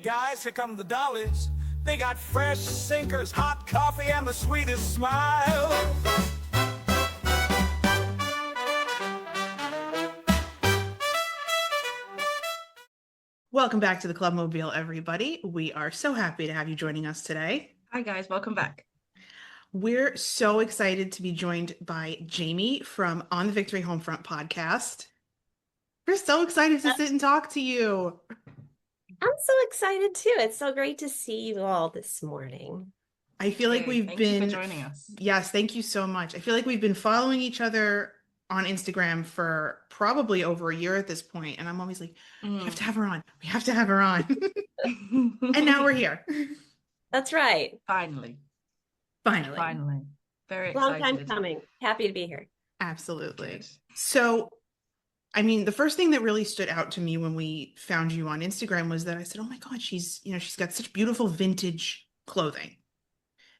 guys, here come the dollies. They got fresh sinkers, hot coffee, and the sweetest smile. Welcome back to the Clubmobile, everybody. We are so happy to have you joining us today. Hi guys, welcome back. We're so excited to be joined by Jamie from On The Victory Homefront podcast. We're so excited to sit and talk to you. I'm so excited too. It's so great to see you all this morning. I feel like Thank you for joining us. Yes, thank you so much. I feel like we've been following each other on Instagram for probably over a year at this point, and I'm always like, we have to have her on. We have to have her on. And now we're here. That's right. Finally. Very excited. Long time coming. Happy to be here. Absolutely. Good. So, I mean, the first thing that really stood out to me when we found you on Instagram was that I said, oh my God, she's got such beautiful vintage clothing.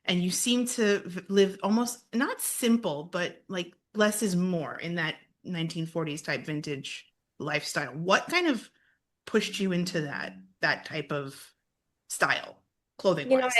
And you seem to live almost not simple, but like less is more in that 1940s type vintage lifestyle. What kind of pushed you into that type of style, clothing wise?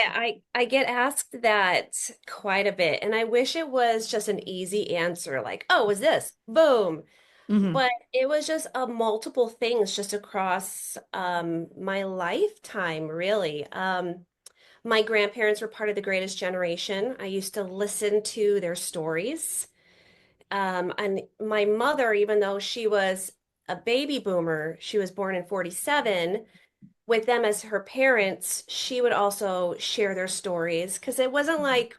I get asked that quite a bit, and I wish it was just an easy answer, like, oh, was this? Boom. Mm-hmm. But it was just multiple things just across my lifetime, really. My grandparents were part of the greatest generation. I used to listen to their stories. And my mother, even though she was a baby boomer, she was born in 47, with them as her parents, she would also share their stories because it wasn't like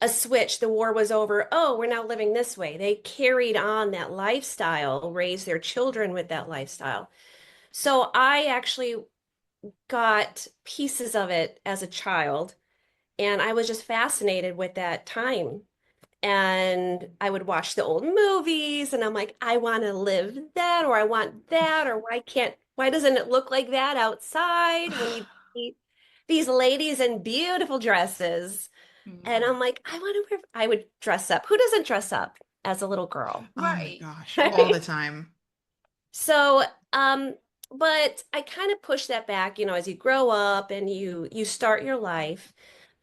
a switch, the war was over, oh, we're now living this way. They carried on that lifestyle, raised their children with that lifestyle. So I actually got pieces of it as a child, and I was just fascinated with that time. And I would watch the old movies, and I'm like, I want to live that, or I want that, or why doesn't it look like that outside when you see these ladies in beautiful dresses? And I'm like, I would dress up. Who doesn't dress up as a little girl? Right. Oh my gosh, all the time. So, but I kind of push that back, as you grow up and you start your life.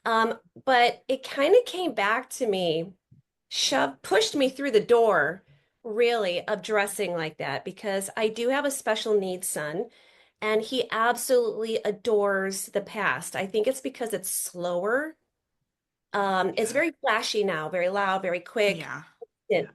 But it kind of came back to me, pushed me through the door, really, of dressing like that, because I do have a special needs son, and he absolutely adores the past. I think it's because it's slower. It's very flashy now, very loud, very quick. Yeah.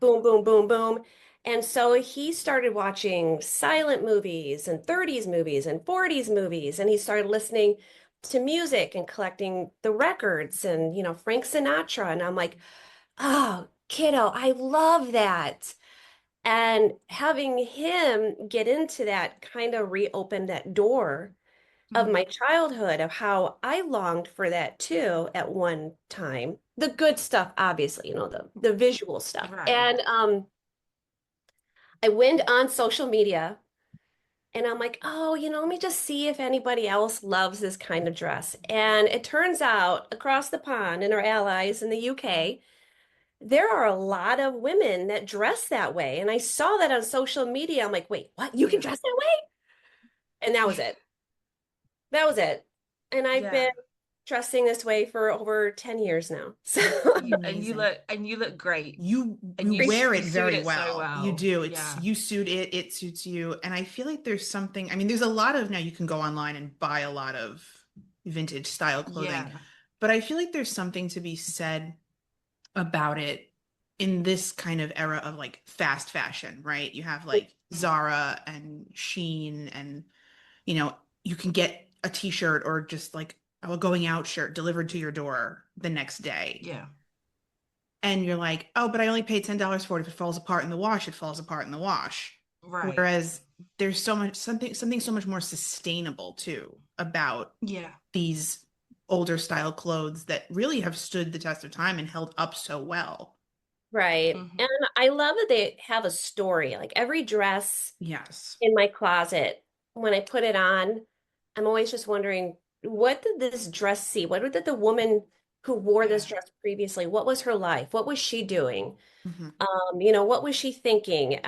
Boom, boom, boom, boom. And so he started watching silent movies and 30s movies and 40s movies. And he started listening to music and collecting the records and, Frank Sinatra. And I'm like, oh, kiddo, I love that. And having him get into that kind of reopened that door of my childhood, of how I longed for that too at one time. The good stuff, obviously, the visual stuff. Right. And I went on social media and I'm like, oh, let me just see if anybody else loves this kind of dress. And it turns out across the pond and our allies in the UK, there are a lot of women that dress that way. And I saw that on social media. I'm like, wait, what? You can dress that way? And that was it. That was it. And I've been dressing this way for over 10 years now. So and you look great. You wear it very well. So well. You do. You suit it, it suits you. And I feel like there's something, I mean, there's a lot of, now you can go online and buy a lot of vintage style clothing. But I feel like there's something to be said about it in this kind of era of like fast fashion, right? You have like Zara and Shein, and you can get a t-shirt or just like a going out shirt delivered to your door the next day. Yeah. And you're like, oh, but I only paid $10 for it. If it falls apart in the wash, it falls apart in the wash. Right. Whereas there's something so much more sustainable too about these older style clothes that really have stood the test of time and held up so well. Right. And I love that they have a story. Like every dress in my closet, when I put it on, I'm always just wondering, what did this dress see? What did the woman who wore this dress previously, what was her life? What was she doing? What was she thinking?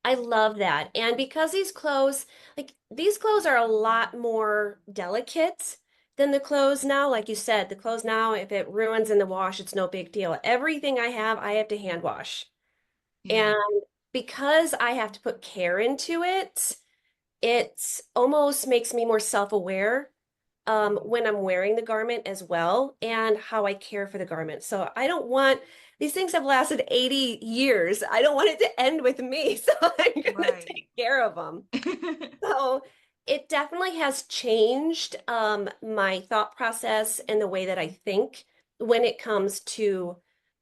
I love that. And because these clothes are a lot more delicate than the clothes now. Like you said, the clothes now, if it ruins in the wash, it's no big deal. Everything I have to hand wash. Yeah. And because I have to put care into it, it almost makes me more self-aware when I'm wearing the garment as well and how I care for the garment. So I don't want these things have lasted 80 years. I don't want it to end with me. So I'm going to Right. take care of them. So it definitely has changed my thought process and the way that I think when it comes to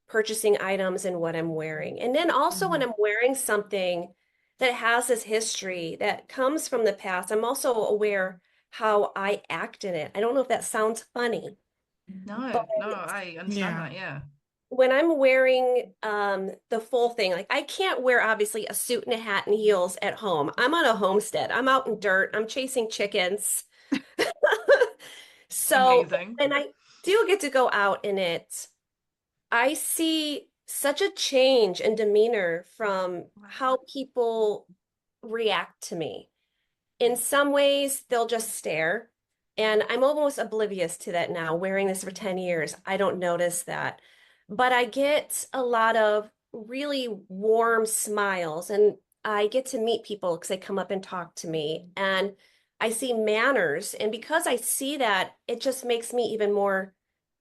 purchasing items and what I'm wearing. And then also when Mhm. I'm wearing something that has this history that comes from the past, I'm also aware how I act in it. I don't know if that sounds funny, but No, no, I understand Yeah. that. Yeah. when I'm wearing the full thing, like I can't wear obviously a suit and a hat and heels at home. I'm on a homestead. I'm out in dirt. I'm chasing chickens. So Amazing. when I do get to go out in it, I see such a change in demeanor from Right. how people react to me. In some ways, they'll just stare. And I'm almost oblivious to that now, wearing this for 10 years. I don't notice that. But I get a lot of really warm smiles, and I get to meet people because they come up and talk to me. And I see manners. And because I see that, it just makes me even more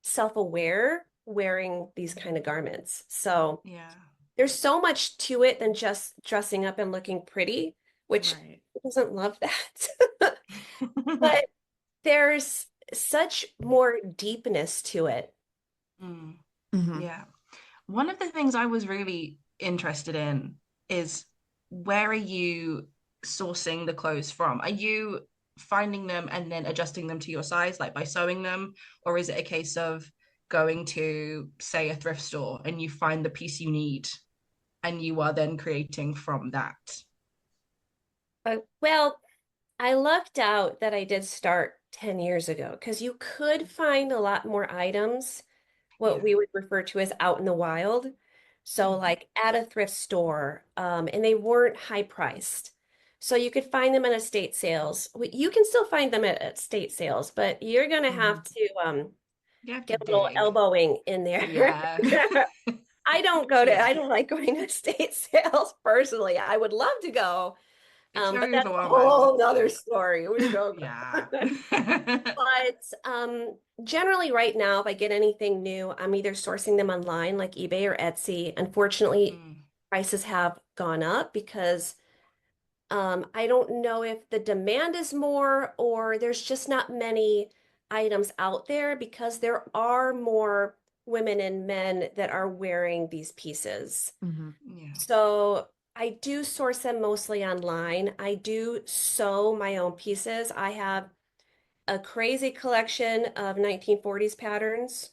self-aware wearing these kind of garments. So Yeah. there's so much to it than just dressing up and looking pretty, which Right. who doesn't love that? But there's such more deepness to it. Mm, Hmm. yeah. One of the things I was really interested in is where are you sourcing the clothes from? Are you finding them and then adjusting them to your size, like by sewing them? Or is it a case of going to, say, a thrift store and you find the piece you need and you are then creating from that? Well, I lucked out that I did start 10 years ago because you could find a lot more items, what Yeah. we would refer to as out in the wild. So, Mm. like at a thrift store, and they weren't high priced. So you could find them at estate sales. You can still find them at estate sales, but you're gonna Hmm. have to You have to get a little dig. elbowing in there. Yeah. Yeah. I don't like going to estate sales personally. I would love to go, It's but very that's a overwhelming. whole nother Yeah. story. We don't Yeah. go. But generally, right now, if I get anything new, I'm either sourcing them online like eBay or Etsy. Unfortunately, Mm, prices have gone up because I don't know if the demand is more or there's just not many items out there because there are more women and men that are wearing these pieces. Hmm. yeah. So I do source them mostly online. I do sew my own pieces. I have a crazy collection of 1940s patterns.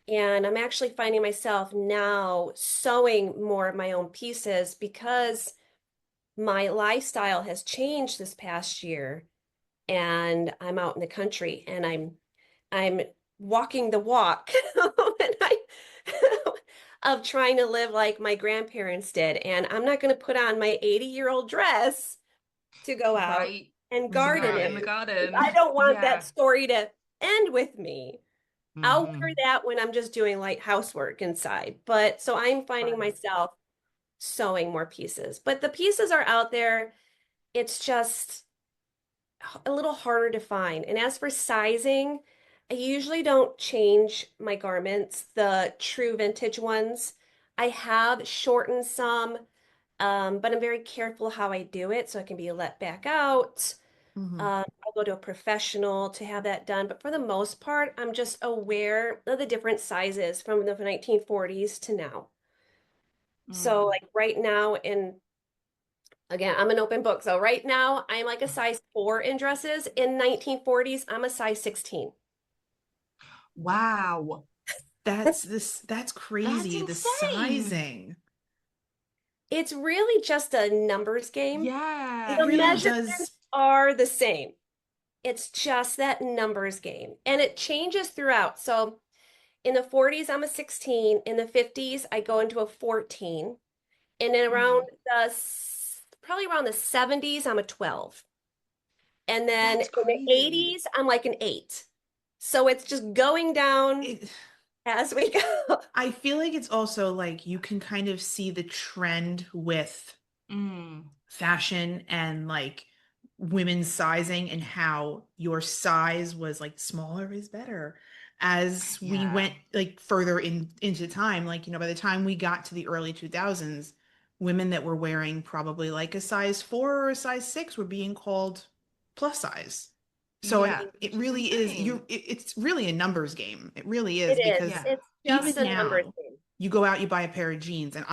And I'm actually finding myself now sewing more of my own pieces because my lifestyle has changed this past year and I'm out in the country and I'm walking the walk and of trying to live like my grandparents did. And I'm not going to put on my 80-year-old dress to go out Right. and To go garden out it. in the I garden. don't want that Yeah. story to end with me. I'll wear Hmm. that when I'm just doing light housework inside. But so I'm finding Right. myself sewing more pieces. But the pieces are out there. It's just a little harder to find. And as for sizing, I usually don't change my garments, the true vintage ones. I have shortened some, but I'm very careful how I do it so it can be let back out. Hmm. I'll go to a professional to have that done. But for the most part, I'm just aware of the different sizes from the 1940s to now. So, Mm. like right now, in again, I'm an open book. So right now, I'm like a size 4 in dresses. In 1940s, I'm a size 16. Wow. That's That's crazy. The insane. sizing. It's really just a numbers game. It Yeah. The really Yeah. measurements does. are the same. It's just that numbers game. And it changes throughout. So in the 40s, I'm a 16. In the 50s, I go into a 14. And then around Mm. the probably around the 70s, I'm a 12. And then That's in the crazy. 80s, I'm like an 8. So it's just going down It, as we go. I feel like it's also like you can kind of see the trend with Mm, fashion and like women's sizing and how your size was like smaller is better as we yeah. went like further into time. Like, by the time we got to the early 2000s, women that were wearing probably like a size 4 or a size 6 were being called plus size. So I Yeah, mean, it which is really is insane. it's really a numbers game. It really It is, is. because Yeah. It's even just a numbers now game. you go out, you buy a pair of jeans, and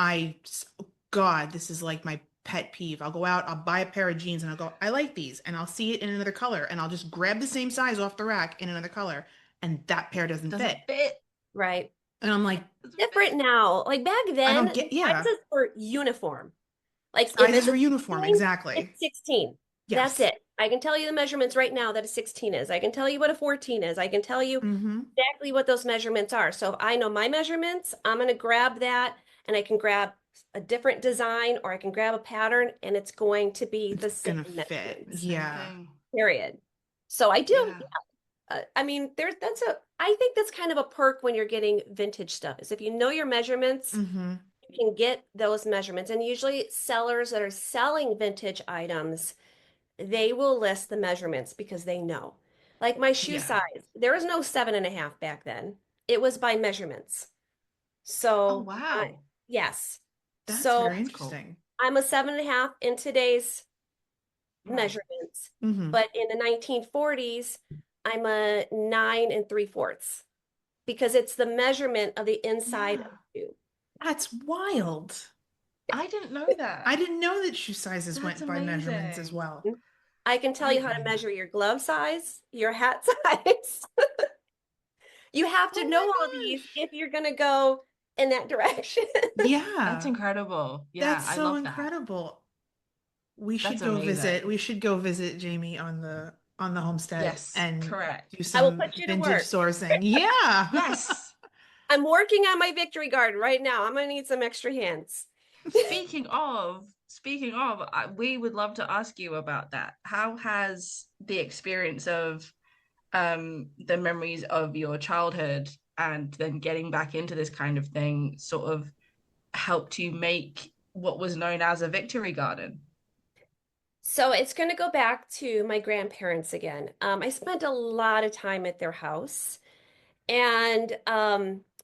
God, this is like my pet peeve. I'll go out, I'll buy a pair of jeans, and I'll go, I like these, and I'll see it in another color, and I'll just grab the same size off the rack in another color, and that pair doesn't fit. Doesn't fit. Right. And I'm like, Doesn't Different fit. now. Like back I then, don't the get, yeah, sizes were uniform. Like if sizes it's a were uniform, 16, exactly. it's 16. That's Yes. it. I can tell you the measurements right now that a 16 is. I can tell you what a 14 is. I can tell you Mm-hmm. exactly what those measurements are. So if I know my measurements, I'm going to grab that and I can grab a different design or I can grab a pattern and it's going to be It's the same gonna fit. The measurements, same Yeah. thing. period. So I do, Yeah. I mean, I think that's kind of a perk when you're getting vintage stuff is if you know your measurements, Mm-hmm. you can get those measurements. And usually sellers that are selling vintage items, they will list the measurements because they know. Like my shoe Yeah. size, there was no 7.5 back then. It was by measurements. Oh, So wow. yes. That's So very That's cool. interesting. I'm a 7.5 in today's Right. measurements, Mm-hmm. but in the 1940s, I'm a 9 3/4 because it's the measurement of the inside of Yeah. the shoe. That's wild. I didn't know I that. didn't know that shoe sizes That's went by measurements as amazing. well. I can tell I you how to measure your glove size, your hat size. You have to Oh know my all these gosh. if you're going to go in that direction. That's Yeah. incredible. Yeah, That's I so love that. incredible. We That's should go visit. amazing. We should go visit Jamie on the homestead Yes, and do correct. I will some put you to vintage work. sourcing. Yeah. Yes. I'm working on my victory garden right now. I'm going to need some extra hands. Speaking of, we would love to ask you about that. How has the experience of the memories of your childhood and then getting back into this kind of thing sort of helped you make what was known as a victory garden? So it's going to go back to my grandparents again. I spent a lot of time at their house, and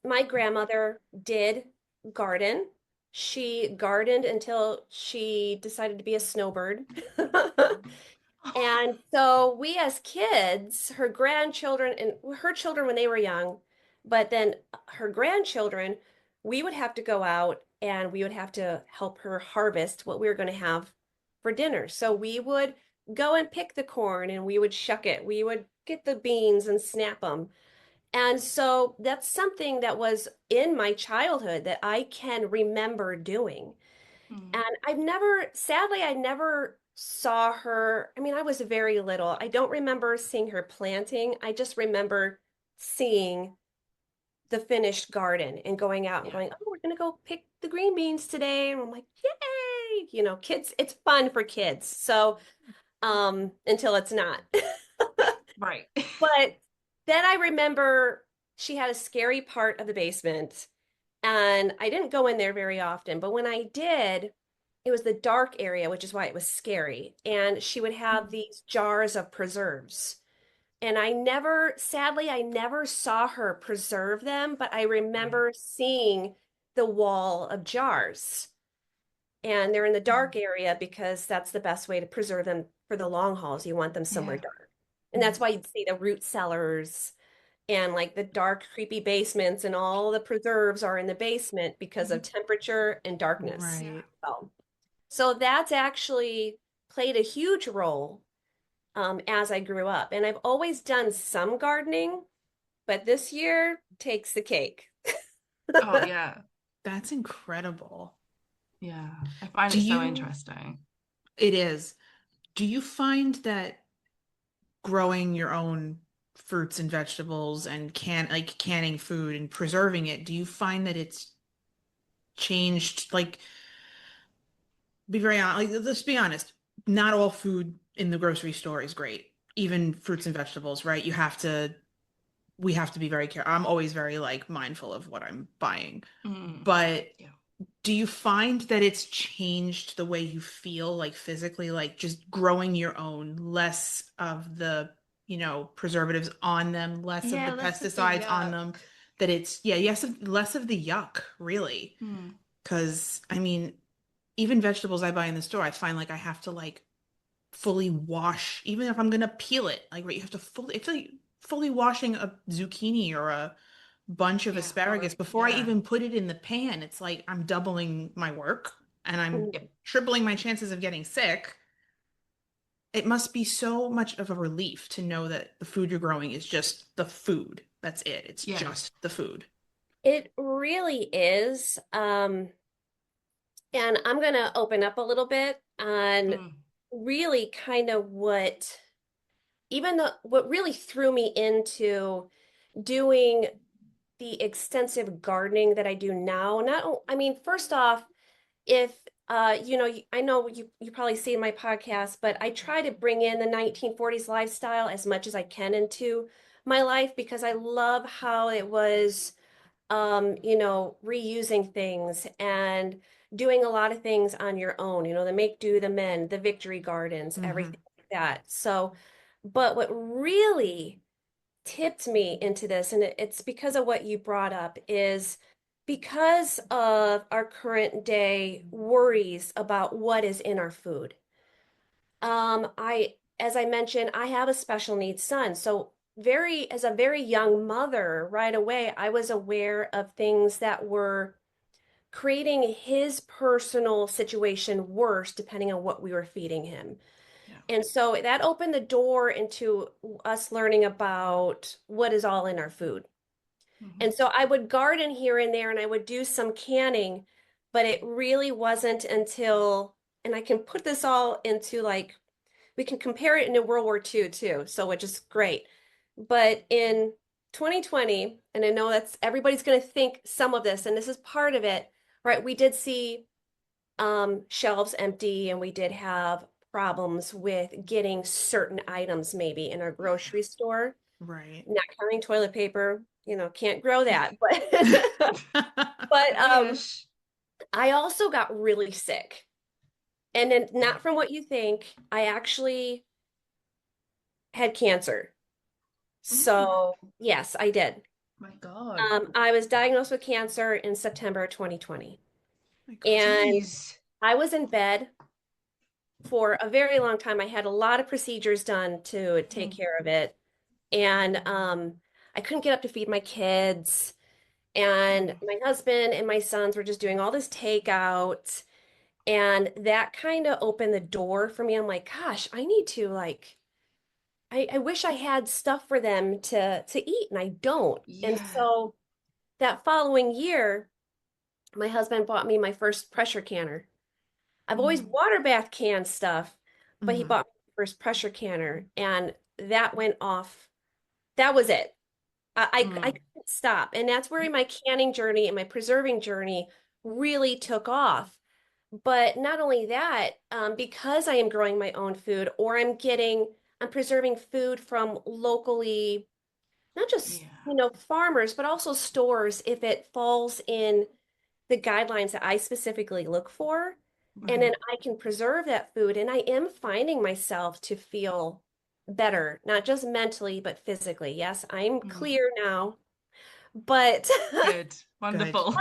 my grandmother did garden. She gardened until she decided to be a snowbird. And so we as kids, her grandchildren and her children when they were young, but then her grandchildren, we would have to go out and we would have to help her harvest what we were going to have for dinner. So we would go and pick the corn and we would shuck it. We would get the beans and snap them. And so that's something that was in my childhood that I can remember doing. Mm, And sadly, I never saw her. I mean, I was very little. I don't remember seeing her planting. I just remember seeing the finished garden and going out and yeah. going, oh, we're gonna go pick the green beans today. And I'm like, yay! Kids, it's fun for kids. So, until it's not. Right. But then I remember she had a scary part of the basement, and I didn't go in there very often, but when I did, it was the dark area, which is why it was scary. And she would have Mm, these jars of preserves. And sadly, I never saw her preserve them, but I right. remember seeing the wall of jars. And they're in the dark Mm, area because that's the best way to preserve them for the long hauls. You want them somewhere yeah. dark. And that's Mm, why you'd see the root cellars and like the dark, creepy basements, and all the preserves are in the basement because of mhm, temperature and darkness. yeah. Right. So that's actually played a huge role as I grew up. And I've always done some gardening, but this year takes the cake. Oh, yeah. That's incredible. Yeah. I find Do it so you, interesting. it is. Do you find that growing your own fruits and vegetables and canning food and preserving it, do you find that it's changed? Like, be very honest, like, let's be honest, not all food in the grocery store is great. Even fruits and vegetables, right? We have to be very careful. I'm always very like mindful of what I'm buying. Mm. But Yeah. do you find that it's changed the way you feel like physically, like just growing your own, less of the, preservatives on them, less of Yeah, the less of the pesticides on them, yuck. that it's, yeah, yes, less of the yuck, really. Mm. Because I mean, even vegetables I buy in the store, I find like I have to like fully wash, even if I'm gonna peel it, like, right, you have to it's like fully washing a zucchini or a bunch of Yeah, or asparagus before I yeah. even put it in the pan. It's like I'm doubling my work and I'm Yep. tripling my chances of getting sick. It must be so much of a relief to know that the food you're growing is just the food. That's it. It's Yeah. just the food. It really is. And I'm going to open up a little bit on Mm. really kind of what really threw me into doing the extensive gardening that I do now. I mean, first off, if I know you probably see in my podcast, but I try to bring in the 1940s lifestyle as much as I can into my life because I love how it was reusing things and doing a lot of things on your own, the make do, the mend, the victory gardens, Hmm. everything like that. So, but what really tipped me into this, and it's because of what you brought up, is because of our current day worries about what is in our food. As I mentioned, I have a special needs son. So as a very young mother, right away, I was aware of things that were creating his personal situation worse, depending on what we were feeding him. Yeah. And so that opened the door into us learning about what is all in our food. Mm-hmm. And so I would garden here and there and I would do some canning, but it really wasn't until, and I can put this all into like, we can compare it into World War II too, so which is great. But in 2020, and I know that's everybody's going to think some of this, and this is part of it, right? We did see shelves empty, and we did have problems with getting certain items maybe in our grocery store. Right. Not counting toilet paper, can't grow that, but but Wish. I also got really sick. And then not from what you think, I actually had cancer. Mm. So, yes, I did. My God. I was diagnosed with cancer in September 2020. My God. And Jeez. I was in bed for a very long time. I had a lot of procedures done to take Mm. care of it. And I couldn't get up to feed my kids. And Mm. my husband and my sons were just doing all this takeout. And that kind of opened the door for me. I'm like, gosh, I need to like I wish I had stuff for them to eat and I don't. And Yeah. so that following year, my husband bought me my first pressure canner. I've always Mm. water bath canned stuff, but he Hmm. bought me my first pressure canner and that went off. That was it. I Mm. couldn't stop. And that's where my canning journey and my preserving journey really took off. But not only that, because I am growing my own food or I'm preserving food from locally, not just, Yeah. farmers, but also stores if it falls in the guidelines that I specifically look for. And then Right. I can preserve that food. And I am finding myself to feel better, not just mentally, but physically. Yes, I'm Mm. clear now, but Good. Good. Wonderful.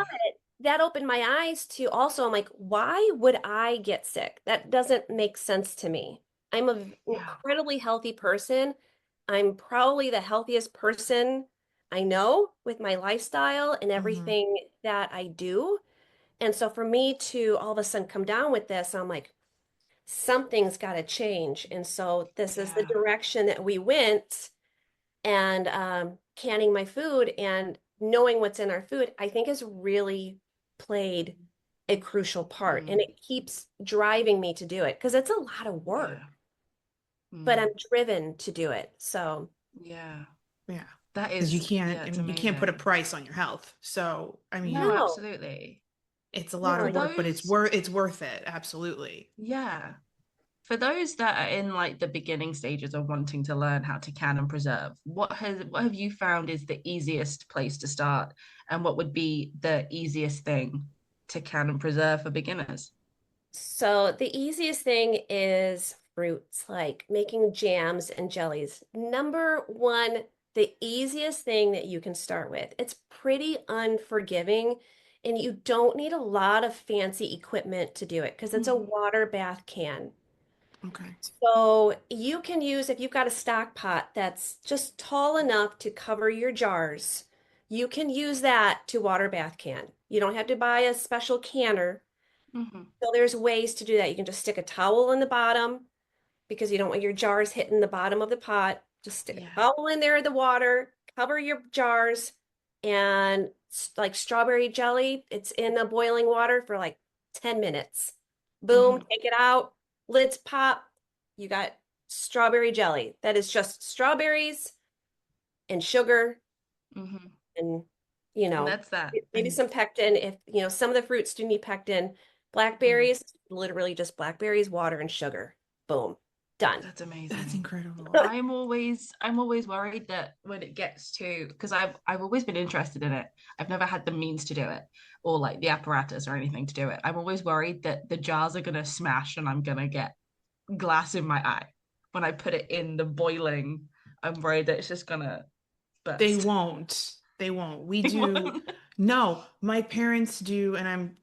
that opened my eyes to also, I'm like, why would I get sick? That doesn't make sense to me. I'm an Yeah. incredibly healthy person. I'm probably the healthiest person I know with my lifestyle and Hmm. everything that I do. And so for me to all of a sudden come down with this, I'm like, something's got to change. And so this is the Yeah. direction that we went and canning my food and knowing what's in our food, I think has really played a crucial part. And Mm. it keeps driving me to do it because it's a lot of work, Yeah. but Mm. I'm driven to do it. So, Yeah. Yeah. That Because is, yeah, I it's mean, you can't put a amazing. price on your health. So, I No, mean, no, absolutely. It's a lot No, of work, but those, it's worth it. Absolutely. yeah. For those that are in like the beginning stages of wanting to learn how to can and preserve, what have you found is the easiest place to start, and what would be the easiest thing to can and preserve for beginners? so the easiest thing is fruits, like making jams and jellies. Number one, the easiest thing that you can start with. It's pretty unforgiving, and you don't need a lot of fancy equipment to do it because it's a Mhm. water bath can. Okay. So you can use, if you've got a stock pot that's just tall enough to cover your jars, you can use that to water bath can. You don't have to buy a special canner. Mhm. So there's ways to do that. You can just stick a towel in the bottom because you don't want your jars hitting the bottom of the pot. Just stick a Yeah. towel in there in the water, cover your jars, and like strawberry jelly, it's in the boiling water for like 10 minutes. Boom, Mhm. take it out, lids pop. You got strawberry jelly. That is just strawberries and sugar Mhm. and And that's that. maybe And some pectin if some of the fruits do need pectin. mm, Blackberries, literally just blackberries, water and sugar. Boom. Done. that's That's amazing. incredible. I'm always worried that when it gets to, because I've always been interested in it. I've never had the means to do it, or like the apparatus or anything to do it. I'm always worried that the jars are gonna smash and I'm gonna get glass in my eye when I put it in the boiling. I'm worried that it's just gonna They burst. won't. They won't. We It do. won't. No, my parents do, and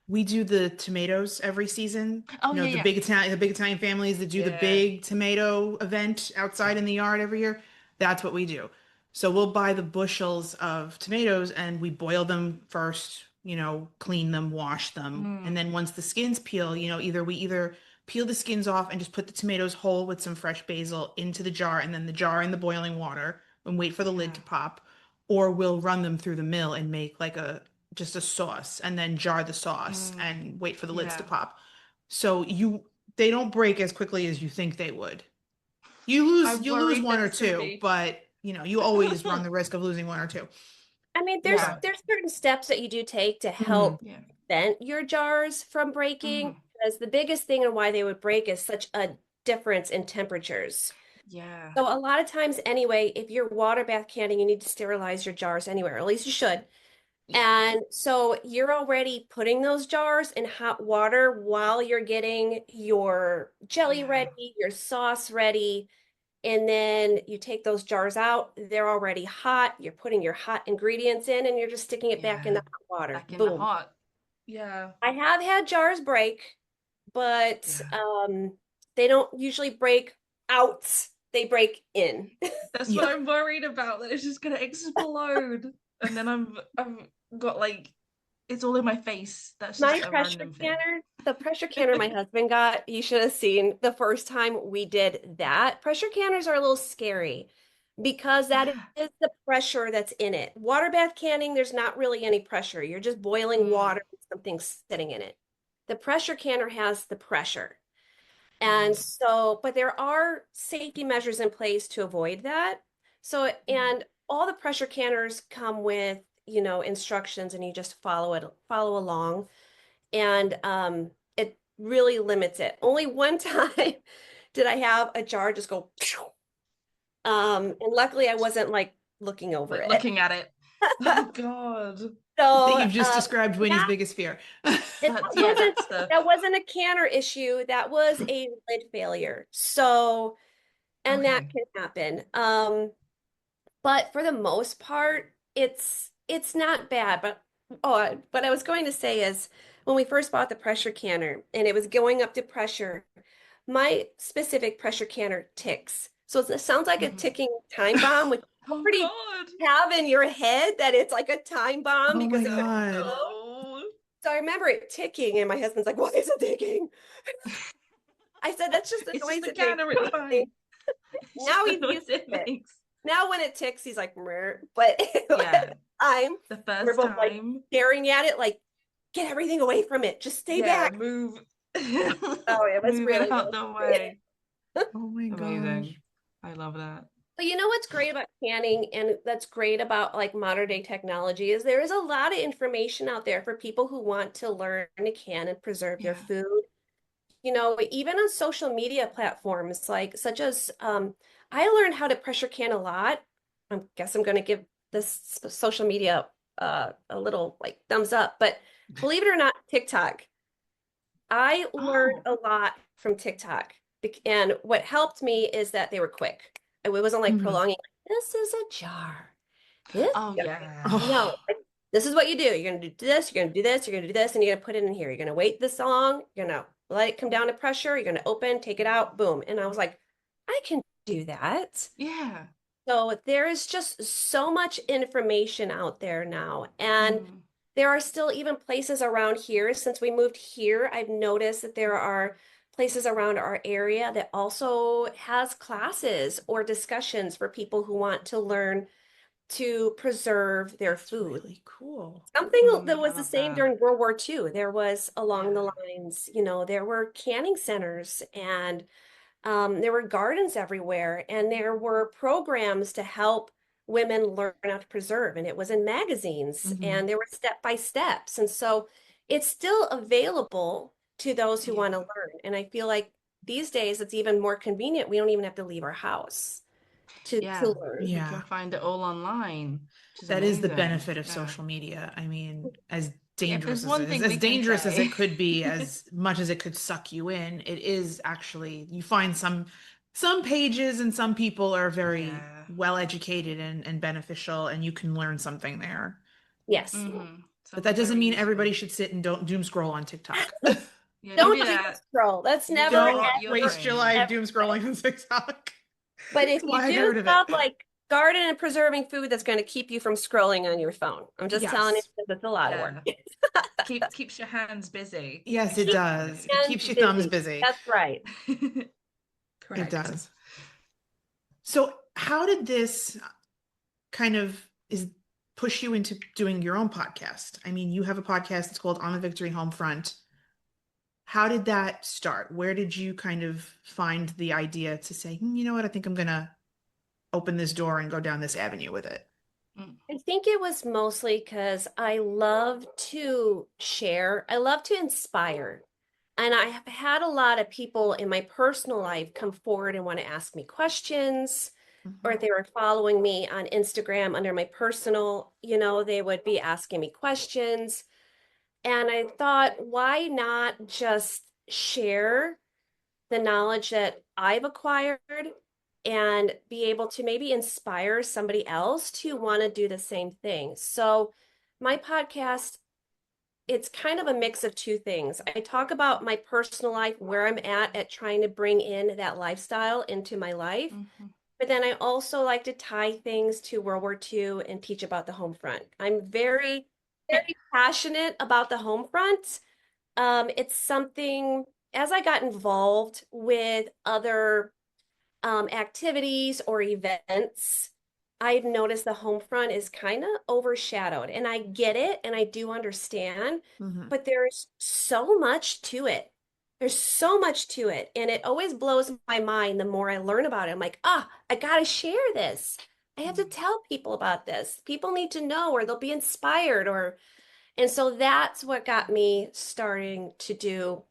we do the tomatoes every season. Oh yeah, yeah, The big Italian families that do the yeah, big tomato event outside in the yard every year. That's what we do. So we'll buy the bushels of tomatoes and we boil them first, clean them, wash them. And mm, then once the skins peel, either peel the skins off and just put the tomatoes whole with some fresh basil into the jar and then the jar in the boiling water and wait for the lid yeah, to pop. Or we'll run them through the mill and make like just a sauce and then jar the sauce mm, and wait for the lids to yeah. pop. So they don't break as quickly as you think they would. I'm You lose worried one that or it's gonna two, be. but you always run the risk of losing one or two. I mean, there's Yeah, there's certain steps that you do take to Hmm. help yeah. prevent your jars from breaking, Hmm. because the biggest thing and why they would break is such a difference in temperatures. Yeah. So a lot of times anyway, if you're water bath canning, you need to sterilize your jars anyway, or at least you should. Yeah. And so you're already putting those jars in hot water while you're getting your jelly Yeah. ready, your sauce ready. And then you take those jars out, they're already hot. You're putting your hot ingredients in and you're just sticking it back in Yeah. the hot water. Back in the Boom. hot. Yeah. I have had jars break, but Yeah. they don't usually break out, they break in. That's what Yeah. I'm worried about, that it's just gonna explode. And then I've got like it's all in my face. That's My just a pressure random thing. canner, the pressure canner my husband got, you should have seen the first time we did that. Pressure canners are a little scary because that Yeah. is the pressure that's in it. Water bath canning, there's not really any pressure. You're just boiling Mm, water with something sitting in it. The pressure canner has the pressure. And mm, so, but there are safety measures in place to avoid that. So, mm. and all the pressure canners come with, instructions and you just follow along. And it really limits it. Only one time did I have a jar just go, phew. And luckily I wasn't like looking over Like it. looking at it. Oh God. That So, you've just described Winnie's yeah, biggest fear. That's yeah, that's the that wasn't a canner issue. That was a lid failure. So, and that okay. can happen. But for the most part, it's not bad. But what I was going to say is when we first bought the pressure canner and it was going up to pressure, my specific pressure canner ticks. So it sounds like a Mhm. ticking time bomb, which is Oh pretty God. have in your head that it's like a time bomb Oh because my it goes. God. No. So I remember it ticking, and my husband's like, "Why is it ticking?" I said, "That's just the It's just noise the it makes." canner, it's fine. It's Now just the he's noise used it to it. makes. Now when it ticks, he's like, "Meh." But Yeah. I'm The we're first both like time. staring at it, like, "Get everything away from it. Just stay Yeah, back." move. Oh, it was Move really, it out really the funny. way. Oh my Amazing. gosh. I love that. But you know what's great about canning and that's great about like modern day technology is there is a lot of information out there for people who want to learn to can and preserve their Yeah. food. You know, even on social media platforms like such as I learned how to pressure can a lot. I guess I'm going to give this social media a little like thumbs up, but believe it or not, TikTok. I learned Oh. a lot from TikTok. And what helped me is that they were quick. It wasn't like Mhm. prolonging, this is a jar. This, Oh yeah. yeah. No, Oh, like, this is what you do. You're going to do this, you're going to do this, you're going to do this, and you're going to put it in here. You're going to wait this long. You're going to let it come down to pressure. You're going to open, take it out, boom. And I was like, I can do that. Yeah. So there is just so much information out there now. And Mm. there are still even places around here. Since we moved here, I've noticed that there are places around our area that also has classes or discussions for people who want to learn to preserve their that's food. really cool. Something that I was the love same that. during World War II. There was along the Yeah. lines, you know, there were canning centers and there were gardens everywhere, and there were programs to help women learn how to preserve. And it was in magazines, Mhm. and there were step by steps. And so it's still available to those who Yeah. want to learn. And I feel like these days it's even more convenient. We don't even have to leave our house to Yeah. learn. We can Yeah, find it all online, which is that is the amazing. benefit of Yeah. social media. I mean, as Yeah, if there's dangerous as one it is, thing as we can dangerous as say. it could be, as much as it could suck you in, it is actually, you find some pages and some people are very Yeah. well educated and beneficial, and you can learn something there. Yes. Mm-hmm. But that Something doesn't very mean useful. everybody should sit and don't doom scroll on TikTok. Yeah, don't Don't do doom that. scroll. That's You will never, Don't rot your ever, waste your brain. life ever doom good. scrolling on TikTok. But if That's you why I got do rid of it. stuff like garden and preserving food, that's going to keep you from scrolling on your phone. I'm just telling you Yes. because it's a lot of work. Yeah. Keeps your hands busy. Yes, Keeps it your Keep hands does. busy. It your hands keeps your thumbs busy. busy. That's right. It Correct. does. So, how did this kind of is push you into doing your own podcast? I mean, you have a podcast, it's called On the Victory Homefront. How did that start? Where did you kind of find the idea to say, you know what, I think I'm gonna open this door and go down this avenue with it? Mm. I think it was mostly because I love to share, I love to inspire. And I have had a lot of people in my personal life come forward and want to ask me questions, or Mhm. if they were following me on Instagram under my personal, you know, they would be asking me questions. And I thought, why not just share the knowledge that I've acquired and be able to maybe inspire somebody else to want to do the same thing. So, my podcast, it's kind of a mix of two things. I talk about my personal life, where I'm at trying to bring in that lifestyle into my life. Mm-hmm. But then I also like to tie things to World War II and teach about the home front. I'm very, very passionate about the home front. It's something, as I got involved with other activities or events, I've noticed the home front is kind of overshadowed. And I get it and I do understand, Mhm. but there's so much to it. There's so much to it. And it always blows my mind the more I learn about it. I'm like, I gotta share this. I have to tell people about this. People need to know, or they'll be inspired, or and so that's what got me starting to do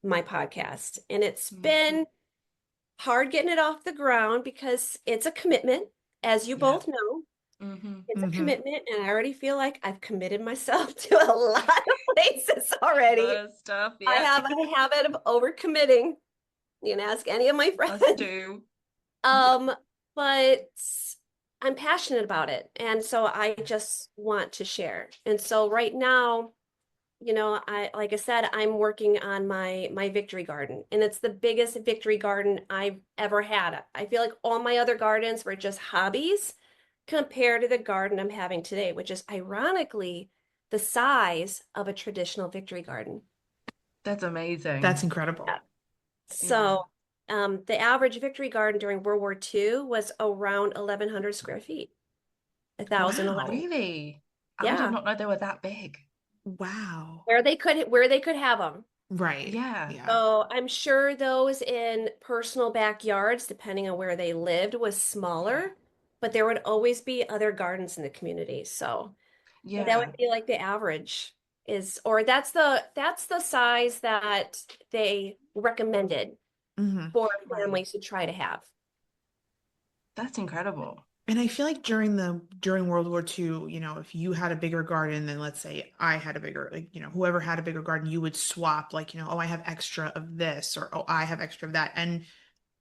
my podcast. And it's Mm-hmm. been hard getting it off the ground because it's a commitment, as you Yeah. both know. Mm-hmm. It's a Mhm. commitment, and I already feel like I've committed myself to a lot of places A lot already. of stuff. I Yeah. have a habit of overcommitting. You can ask any of my Us friends. too. Um, but I'm passionate about it, and so I just want to share. And so right now, you know, I like I said, I'm working on my victory garden, and it's the biggest victory garden I've ever had. I feel like all my other gardens were just hobbies compared to the garden I'm having today, which is ironically the size of a traditional victory garden. That's That's amazing. incredible. Yeah. Yeah. So, the average victory garden during World War II was around 1,100 square feet, 1,011. Wow. Really? I did Yeah, not know they were that big. Wow. where they could have them. Right. Yeah. Yeah. So I'm sure those in personal backyards, depending on where they lived, was smaller, but there would always be other gardens in the community. So that Yeah. would be like the average is, or that's the size that they recommended Hmm. for Right. families to try to have. That's incredible. And I feel like during World War II, if you had a bigger garden than, let's say, I had a bigger, like, whoever had a bigger garden, you would swap, like, oh, I have extra of this, or oh, I have extra of that. And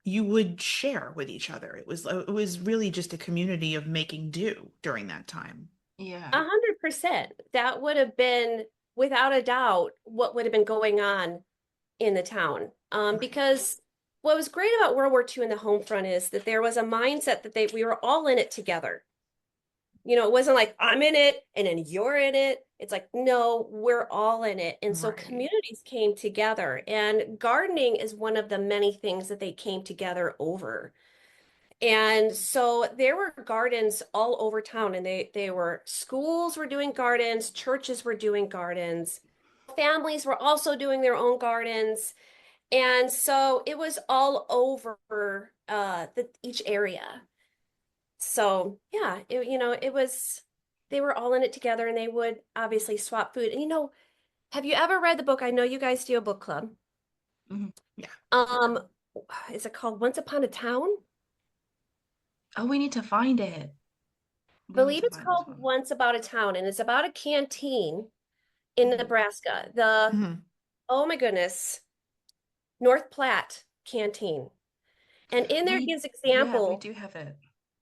you would share with each other. It was really just a community of making do during that time. Yeah. 100%. That would have been, without a doubt, what would have been going on in the town. Right. Because what was great about World War II and the home front is that there was a mindset that we were all in it together. It wasn't like I'm in it and then you're in it. It's like, no, we're all in it. And so Right. communities came together, and gardening is one of the many things that they came together over. And so there were gardens all over town, and they were schools were doing gardens, churches were doing gardens, families were also doing their own gardens. And so it was all over each area. So yeah, it was they were all in it together, and they would obviously swap food. And have you ever read the book? I know you guys do a book club. Mhm. Yeah. Um, is it called Once Upon a Town? Oh, we need to find it. I We need believe to it's find this called one. Once About a Town, and it's about a canteen in Mhm. Nebraska. The Hmm. Oh my goodness, North Platte Canteen. And in there gives We example. do have it.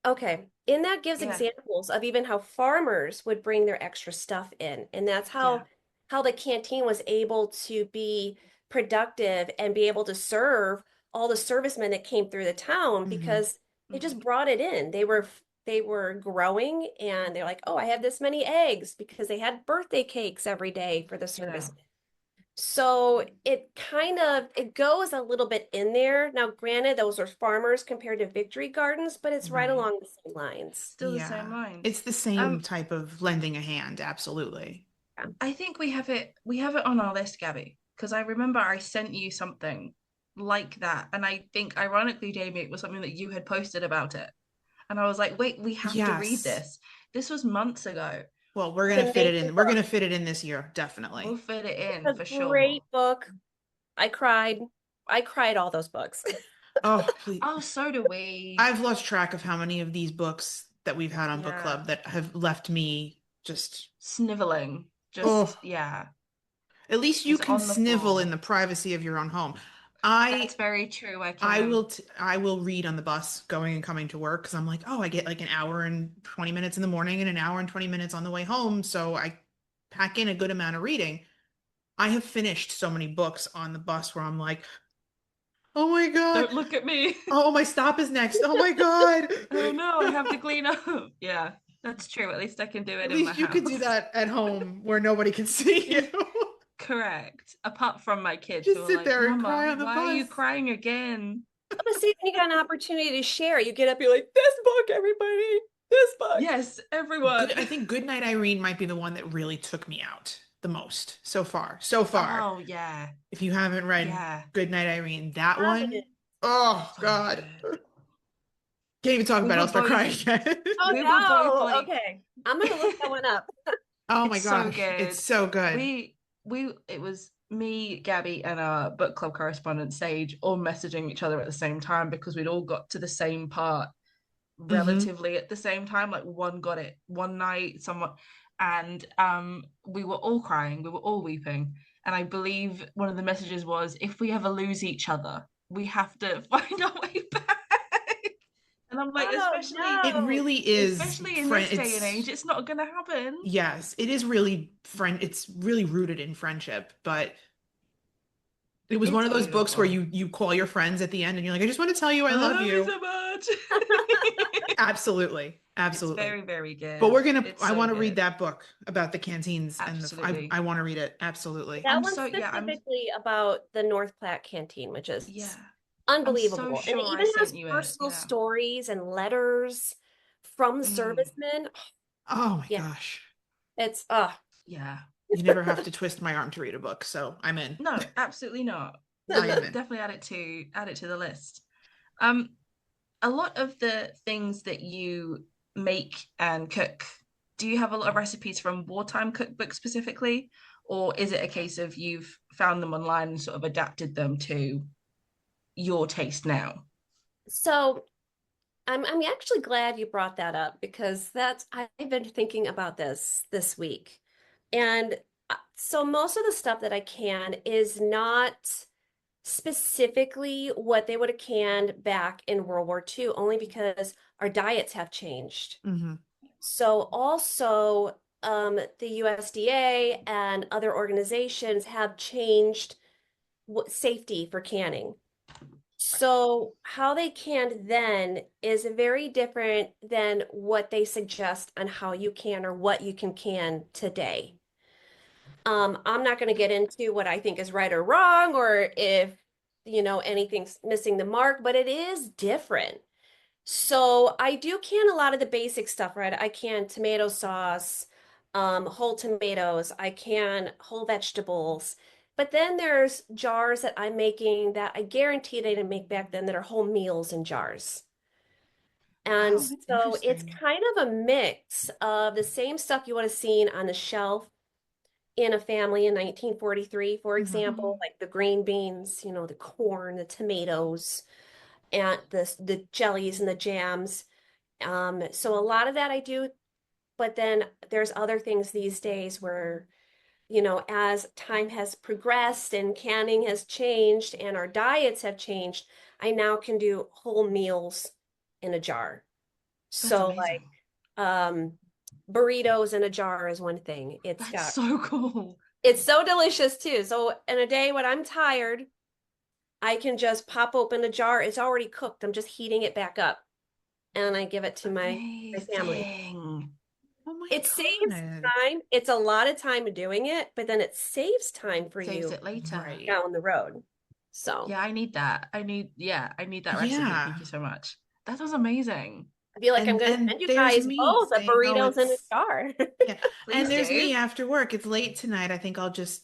Okay. And that gives Yeah. examples of even how farmers would bring their extra stuff in. And that's Yeah. how the canteen was able to be productive and be able to serve all the servicemen that came through the town, Hmm. because they Mhm. just brought it in. They were growing, and they're like, "Oh, I have this many eggs," because they had birthday cakes every day for the Yeah. servicemen. So it goes a little bit in there. Now, granted, those are farmers compared to Victory Gardens, but it's right Right. along the same lines. Still the same Yeah. lines. It's the same type of lending a hand. Absolutely. Yeah. I think we have it on our list, Gabby, because I remember I sent you something like that. And I think ironically, Jamie, it was something that you had posted about it. And I was like, wait, we have to read Yes. this. This was months ago. Well, we're It's gonna an fit it amazing in. We're book. gonna fit it in this year, We'll definitely. fit it It's in a for sure. great book. I cried. I cried all those books. Oh, please. Oh, so do we. I've lost track of how many of these books that we've had on book Yeah. club that have left me just, Sniveling. oh, Just, yeah, at least you just can on the snivel in floor. the privacy of your own home. That's I very true. I I can. will I will read on the bus going and coming to work because I'm like, oh, I get like an hour and 20 minutes in the morning and an hour and 20 minutes on the way home, so I pack in a good amount of reading. I have finished so many books on the bus where I'm like, oh my God, Don't look at me. oh, my stop is next. Oh my God. Oh no, I have to clean up. Yeah, that's true. At least I can do At it in my least you could do house. that at home where nobody can see you. Correct. Apart from my kids who Just are sit like, there and cry Mama, on the why are bus. you crying again? But see, when you got an opportunity to share, you get up, you're like, this book, everybody, this book. Yes, everyone. I think Goodnight Irene might be the one that really took me out the most so far. So far. Oh, yeah. If you haven't read Yeah. Goodnight Irene, that Confident. one, oh So God. good. Can't even talk We about it. were I'll start crying both, again. Oh we were both no. like, Okay. I'm gonna look that one up. Oh my it's so gosh. It's good. so good. It was me, Gabby, and our book club correspondent Sage all messaging each other at the same time because we'd all got to the same part Hmm. relatively at the same time. Like one got it one night, someone, and we were all crying, we were all weeping. And I believe one of the messages was, if we ever lose each other, we have to find our way back. And I'm like, Oh It no. really is especially in friend. this day and age, It's it's not gonna happen. yes, it is really friend. It's really rooted in friendship, but it was one It's of those books where beautiful. you call your friends at the end and you're like, I just want to tell you I I love love you you. so much. Absolutely. It's Absolutely. very, very But good. It's I so want to read good. that book about the canteens and Absolutely. I want to read it. Absolutely. That I'm one's so, yeah, specifically about the North Platte Canteen, which is yeah. I'm so unbelievable. And it sure I even has sent you it. personal Yeah. stories and letters from the Mm, servicemen. Oh my Yeah, gosh. it's yeah. You never have to twist my arm to read a book, so I'm in. No, absolutely not. I am in. Definitely add it to the list. A lot of the things that you make and cook, do you have a lot of recipes from wartime cookbooks specifically? Or is it a case of you've found them online and sort of adapted them to your taste now? So I'm actually glad you brought that up because I've been thinking about this week. And so most of the stuff that I can is not specifically what they would have canned back in World War II, only because our diets have changed. Mm-hmm. So also, the USDA and other organizations have changed safety for canning. So how they canned then is very different than what they suggest on how you can or what you can today. I'm not going to get into what I think is right or wrong or if, anything's missing the mark, but it is different. So I do can a lot of the basic stuff, right? I can tomato sauce, whole tomatoes, I can whole vegetables. But then there's jars that I'm making that I guarantee they didn't make back then that are whole meals in jars. And Wow. so it's Interesting. kind of a mix of the same stuff you would have seen on the shelf in a family in 1943, for Mm-hmm. example, like the green beans, the corn, the tomatoes, and the jellies and the jams. So a lot of that I do, but then there's other things these days where, as time has progressed and canning has changed and our diets have changed, I now can do whole meals in a jar. That's So amazing. burritos in a jar is one thing. That's so cool. It's so delicious too. So in a day when I'm tired, I can just pop open a jar. It's already cooked. I'm just heating it back up and I give it to my family. Amazing. Oh my It saves God. time. It's a lot of time doing it, but then it saves time for Saves you it later. Right. down the road. So Yeah, I need that. I need that recipe. Yeah. Thank you so much. That was amazing. I feel like I'm And going to and send you there's guys me both a saying, "Oh, burritos in a it's jar. yeah." And Please there's do. me after work. It's late tonight. I think I'll just,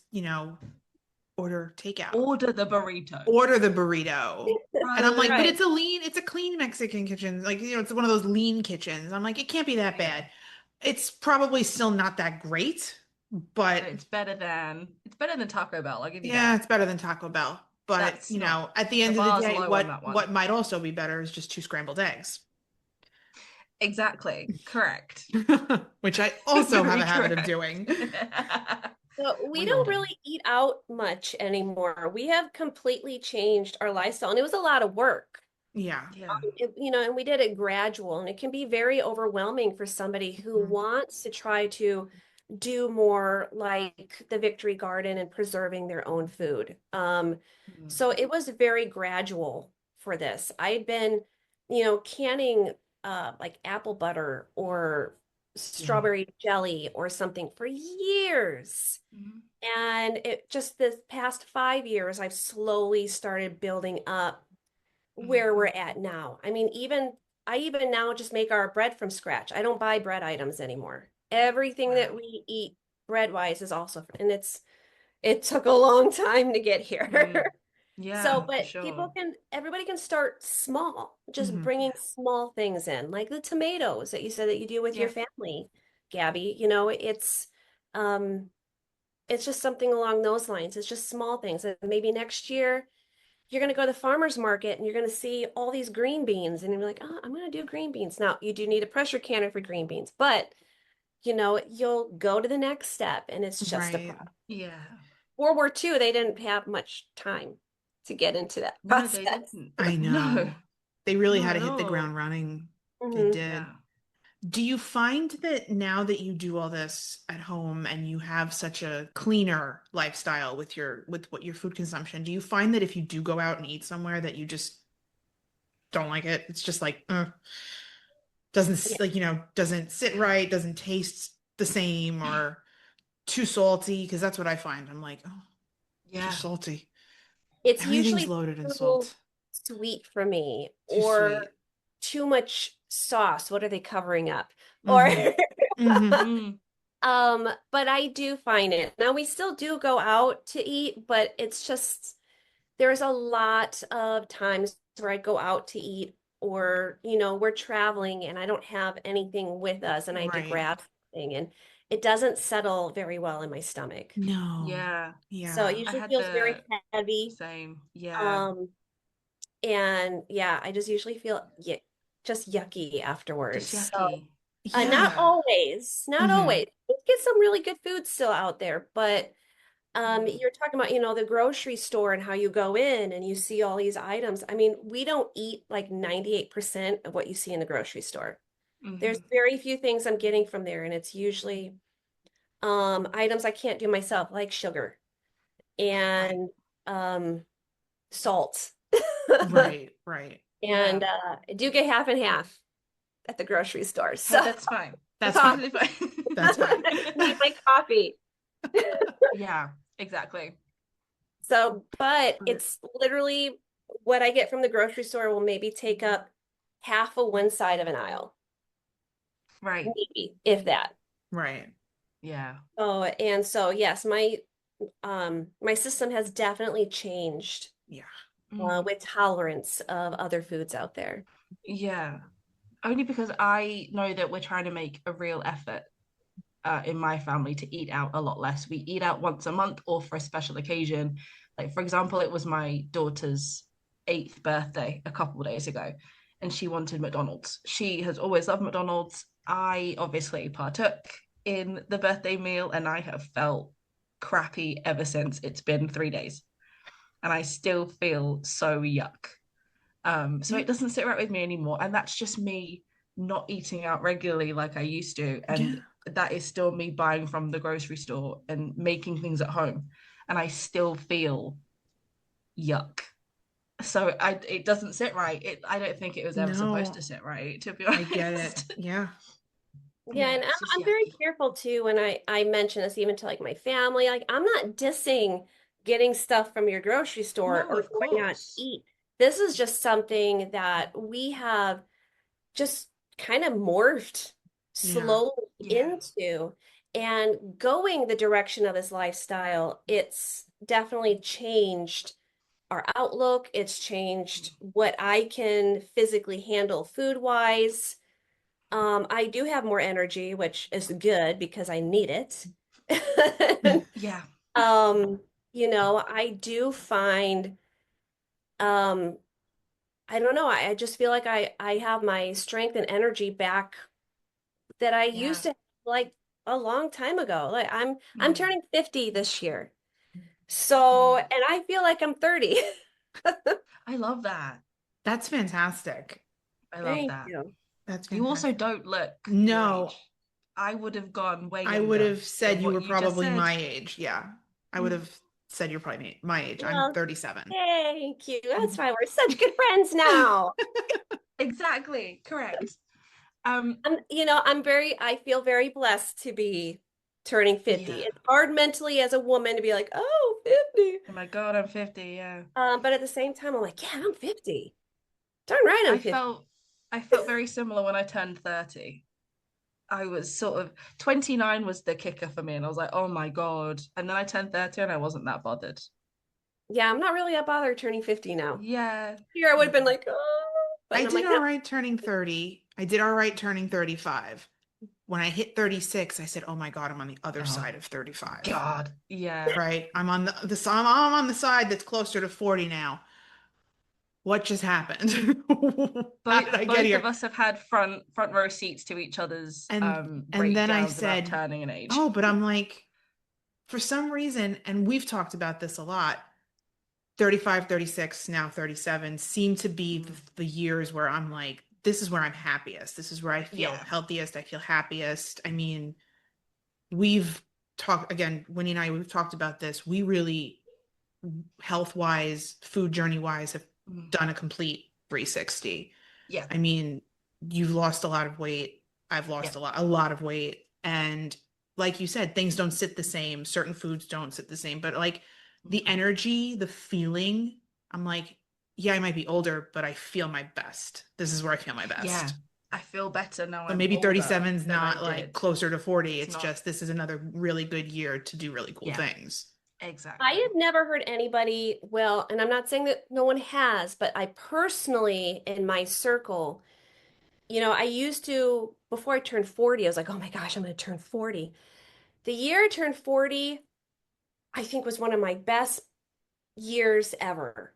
order takeout. Order the burrito. Order the burrito. And I'm Run like, but Right. it's a clean Mexican kitchen. Like, it's one of those lean kitchens. I'm like, it can't be that Yeah. bad. It's probably still not that great, but But it's better than Taco Bell. I'll give you yeah, that. it's better than Taco Bell. But, That's not at the the end of the bar's day, low on that what one. might also be better is just two scrambled eggs, Exactly. Correct. which I also have Very a habit of correct. doing. So we We all don't do. really eat out much anymore. We have completely changed our lifestyle, and it was a lot of work. Yeah. Yeah. And we did it gradual, and it can be very overwhelming for somebody who Mhm. wants to try to do more like the Victory Garden and preserving their own food. Mm. So it was very gradual for this. I'd been, canning like apple butter or Yeah. strawberry jelly or something for years. Mhm. And it just this past 5 years, I've slowly started building up Mhm. where we're at now. I mean, I even now just make our bread from scratch. I don't buy bread items anymore. Everything that Wow. we eat bread wise is also, and it took a long time to get here. Mm. So, Yeah, for but sure. everybody can start small, just Mhm. bringing Yeah. small things in, like the tomatoes that you said that you do with your Yeah. family, Gabby. Um, it's just something along those lines. It's just small things. And maybe next year you're going to go to the farmer's market and you're going to see all these green beans and you're like, oh, I'm going to do green beans. Now, you do need a pressure canner for green beans, but you'll go to the next step and it's just a Right. process. Yeah. World War II, they didn't have much time to get into that No, they process. didn't. I No, know. They really had not to at hit the all. ground running. They Mhm. did. Yeah. Do you find that now that you do all this at home and you have such a cleaner lifestyle with what your food consumption, do you find that if you do go out and eat somewhere that you just don't like it? It's just like Yeah. doesn't sit right, doesn't taste the same, or too salty, because that's what I find. I'm like, oh, too Yeah. salty. It's Everything's usually loaded in too salt. sweet for me Too or sweet. too much sauce. What are they covering up? Or Mm-hmm. Mm-hmm. Mm. But I do find it. Now we still do go out to eat, but it's just there's a lot of times where I go out to eat or, we're traveling and I don't have anything with us and I have to Right. grab something and it doesn't settle very well in my stomach. No. Yeah, So it Yeah. I usually had feels very the heavy. same. Yeah. Um, and yeah, I just usually feel just yucky Just afterwards. So yucky. not Yeah. Yeah. always, not Hmm. always. We get some really good food still out there, but Mm. you're talking about, the grocery store and how you go in and you see all these items. I mean, we don't eat like 98% of what you see in the grocery store. There's Hmm. very few things I'm getting from there, and it's usually items I can't do myself, like sugar Right. and um salt. Right. Right. Yeah. And I do get half and half at the grocery store. Hey, So that's fine. for That's That's fine. coffee, totally fine. That's fine. need my coffee. Yeah, exactly. So, but But it's literally what I get from the grocery store will maybe take up half of one side of an aisle, Right. maybe, if that. right. Yeah. Oh, and so yes, my system has definitely changed Yeah. Mm. with tolerance of other foods out there. Yeah. Only because I know that we're trying to make a real effort in my family to eat out a lot less. We eat out once a month or for a special occasion. Like, for example, it was my daughter's 8th birthday a couple of days ago, and she wanted McDonald's. She has always loved McDonald's. I obviously partook in the birthday meal, and I have felt crappy ever since. It's been 3 days, and I still feel so yuck. So Yeah. it doesn't sit right with me anymore. And that's just me not eating out regularly like I used to. And Yeah. that is still me buying from the grocery store and making things at home. And I still feel yuck. So it doesn't sit right. I don't think it was ever supposed to No, sit right, to be I get it. honest. Yeah. Yeah, Yeah, and it's just I'm very yucky. careful too when I mention this even to like my family. Like I'm not dissing getting stuff from your grocery store No, or of going out to course. eat. This is just something that we have just kind of morphed Yeah. slowly Yeah. into and going the direction of this lifestyle. It's definitely changed our outlook. It's changed what I can physically handle food wise. I do have more energy, which is good because I need it. Yeah. Um, I do find, um, I don't know, I just feel like I have my strength and energy back that I Yeah. used to like a long time ago. Like I'm Mm, turning 50 this year. So, mm. and I feel like I'm 30. I love that. That's fantastic. I love Thank that. you. That's You also fantastic. don't look your No, age. I would have gone way I would younger have than said you what were you just probably said. my age. Yeah. I would Mm. have said you're probably my age. I'm Well, 37. thank you. That's why we're such good friends now. Exactly, correct. I feel very blessed to be turning 50. Yeah. It's hard mentally as a woman to be like, oh, 50. Oh my God, I'm 50, yeah. But at the same time, I'm like, yeah, I'm 50. Darn right, I'm I 50. felt I felt very similar when I turned 30. I was sort of 29 was the kicker for me, and I was like, oh my God. And then I turned 30 and I wasn't that bothered. Yeah, I'm not really that bothered turning 50 now. Yeah. Here, I would have been Yeah. like, oh, but I I'm did like, no. all right turning 30. I did all right turning 35. When I hit 36, I said, "Oh my God, I'm on the other Oh side of 35." God. Yeah. Right? I'm on I'm on the side that's closer to 40 now. What just happened? How did I get Both of here? us have had front row seats to each other's And then I breakdowns about said, turning an age. "Oh, but I'm like, for some reason, and we've talked about this a lot, 35, 36, now 37 seem to be Mm. the years where I'm like, this is where I'm happiest. This is where I feel Yeah. healthiest. I feel happiest. I mean, we've talked again, Winnie and I, we've talked about this. We really, health wise, food journey wise, have Mm. done a complete 360. Yeah. I mean, you've lost a lot of weight. I've Yeah. lost a lot of weight. And like you said, things don't sit the same. Certain foods don't sit the same, but like the Mm. energy, the feeling, I'm like, yeah, I might be older, but I feel my best. This is where I feel my Yeah. best. I feel better now So I'm maybe older 37 is than I not like did. closer to 40. It's It's not, just this is another really good year to do really cool yeah, things. I exactly. have never heard anybody, well, and I'm not saying that no one has, but I personally, in my circle, I used to, before I turned 40, I was like, oh my gosh, I'm going to turn 40. The year I turned 40, I think was one of my best years ever.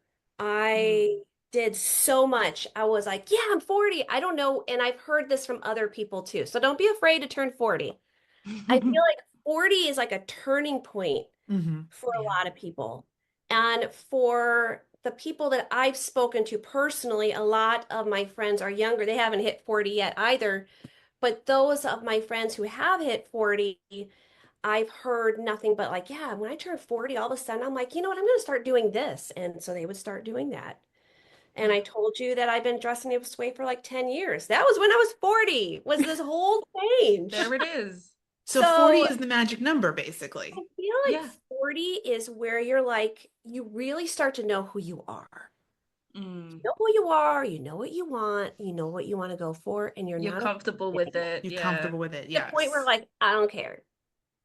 Mm. I did so much. I was like, yeah, I'm 40. I don't know. And I've heard this from other people too. So don't be afraid to turn 40. I feel like 40 is like a turning point Hmm. for a Yeah. lot of people. And for the people that I've spoken to personally, a lot of my friends are younger. They haven't hit 40 yet either. But those of my friends who have hit 40, I've heard nothing but like, yeah, when I turn 40, all of a sudden I'm like, you know what, I'm going to start doing this. And so they would start doing that. And Yeah. I told you that I've been dressing this way for like 10 years. That was when I was 40, was this whole change. There it is. So 40 So is the magic number, I basically. feel like Yeah. 40 is where you're like, you really start to know who you are. Mm. You know who you are, you know what you want to go for, and you're You're not afraid comfortable of it with anymore. it. You're Yeah. comfortable with it. To the point where Yes. like, I don't care.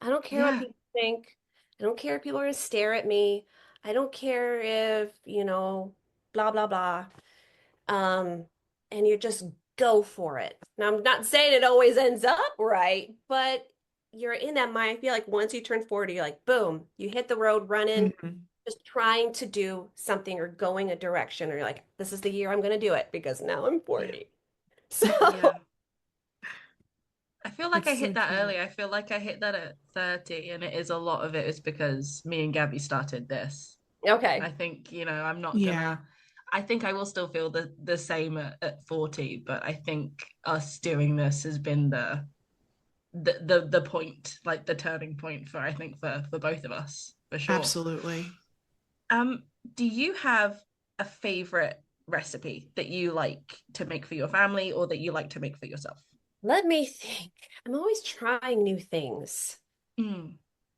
I don't care what Yeah. people think. I don't care if people are gonna stare at me. I don't care if, blah, blah, blah. Um, and you just go for it. Now, I'm not saying it always ends up right, but you're in that mind. I feel like once you turn 40, you're like, boom, you hit the road running, Hmm. just trying to do something or going a direction, or you're like, this is the year I'm gonna do it because now I'm Yeah. 40. So, Yeah. I feel like It's I so hit that true. early. I feel like I hit that at 30, and it is a lot of it is because me and Gabby started this. I okay. think, I'm not Yeah, gonna, I think I will still feel the same at 40, but I think us doing this has been the point, like the turning point for I think for both of us, for sure. absolutely. Um, do you have a favorite recipe that you like to make for your family or that you like to make for yourself? Let me think. I'm always trying new things. Mm,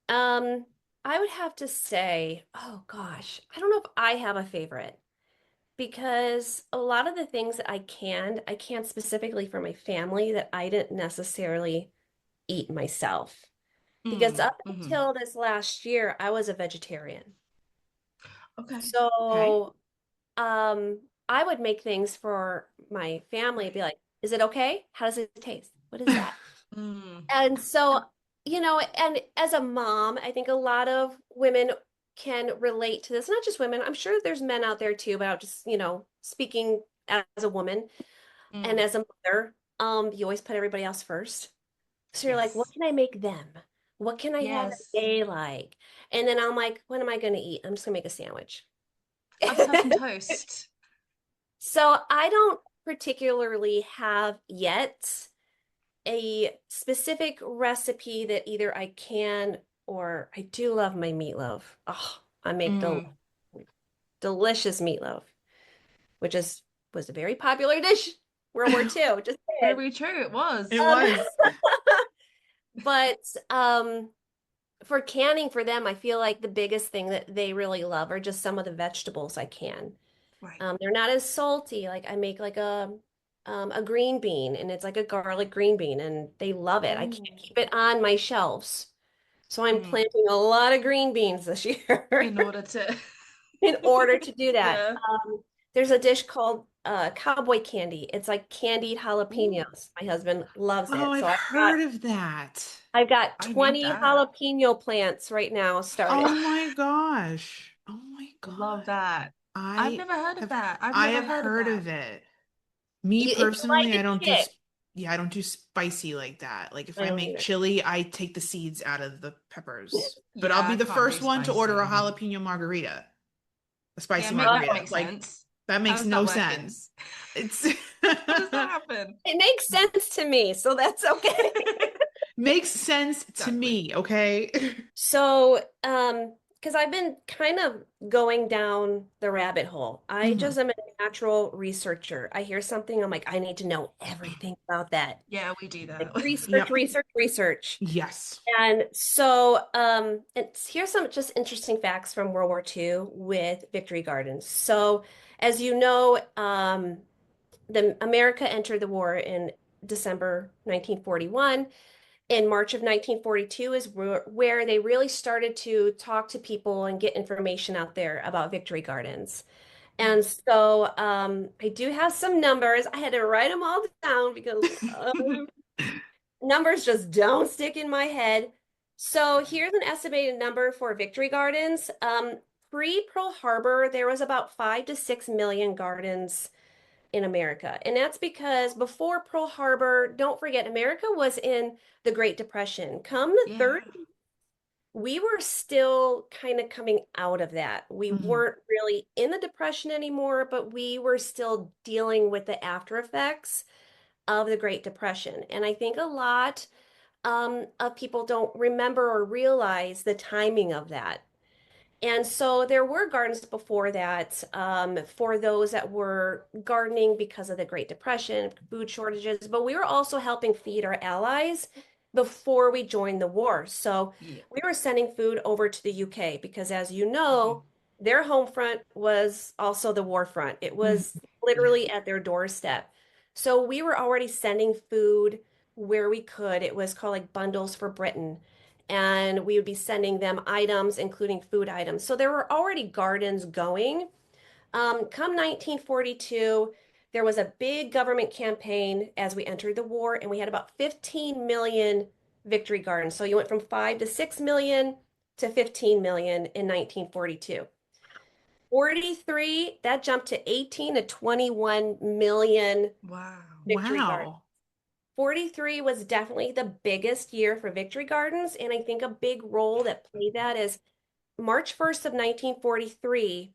Um, I would have to say, oh gosh, I don't know if I have a favorite because a lot of the things that I can specifically for my family that I didn't necessarily eat myself. Because up mm-hmm. until this last year, I was a vegetarian. Okay. Okay. So, um, I would make things for my family, be like, is it okay? How does it taste? What is that? Mm, And so, and as a mom, I think a lot of women can relate to this. Not just women, I'm sure there's men out there too, but I'm just, speaking as a woman and mm. as a mother, you always put everybody else first. So you're like, what Yes. can I make them? What can I have Yes. they like? And then I'm like, what am I going to eat? I'm just going to make a sandwich. I'll just have some toast. So I don't particularly have yet a specific recipe that either I can or I do love my meatloaf. Oh, I make Mm. delicious meatloaf, which was a very popular dish World War II. Just saying. Very true, it was. It Um, was. but for canning for them, I feel like the biggest thing that they really love are just some of the vegetables I can. Right. They're not as salty. Like I make like a green bean and it's like a garlic green bean and they love it. I can't Oh. keep it on my shelves. So I'm Mm. planting a lot of green beans this year In order to in order to do that. yeah. There's a dish called cowboy candy. It's like candied Ooh, jalapenos. My husband loves Oh, it. I've So I've got heard of that. I've got I need 20 that. jalapeno plants right now started. Oh my gosh. Oh my Love God. that. I've I never heard of have that. I've I never have heard of heard that. of it. Me If you like personally, I a don't do kick, yeah, I don't do spicy like that. Like if I I don't make either. chili, I take the seeds out of the peppers. But I'll Yeah, be I the can't do first one to order a spicy. jalapeno margarita, a Yeah, spicy that Oh, margarita. makes Like sense. that How makes does that no work? sense. It's How does that happen? it makes sense to me, so that's okay. makes sense to Exactly. me, okay? So, because I've been kind of going down the rabbit hole. I Hmm. just am a natural researcher. I hear something, I'm like, I need to know everything about that. Yeah, we do Like that. research, Yep. research, research. Yes. And so, here's some just interesting facts from World War II with Victory Gardens. So, as you know, the America entered the war in December 1941. In March of 1942 is where they really started to talk to people and get information out there about Victory Gardens. And so I do have some numbers. I had to write them all down because numbers just don't stick in my head. So here's an estimated number for Victory Gardens. Pre-Pearl Harbor, there was about 5 to 6 million gardens in America. And that's because before Pearl Harbor, don't forget, America was in the Great Depression. Come the Yeah. 30s, we were still kind of coming out of that. We weren't really in the Depression anymore, but we were still dealing with the after effects of the Great Depression. And I think a lot of people don't remember or realize the timing of that. And so there were gardens before that for those that were gardening because of the Great Depression, food shortages, but we were also helping feed our allies before we joined the war. So Yeah. we were sending food over to the UK because, as you know, their home front was also the war front. It was literally at their doorstep. So we were already sending food where we could. It was called like Bundles for Britain, and we would be sending them items, including food items. So there were already gardens going. Come 1942, there was a big government campaign as we entered the war, and we had about 15 million victory gardens. So you went from 5 to 6 million to 15 million in 1942. 43, that jumped to 18 to 21 million Wow. victory gardens. Wow. 43 was definitely the biggest year for victory gardens, and I think a big role that played that is March 1st of 1943,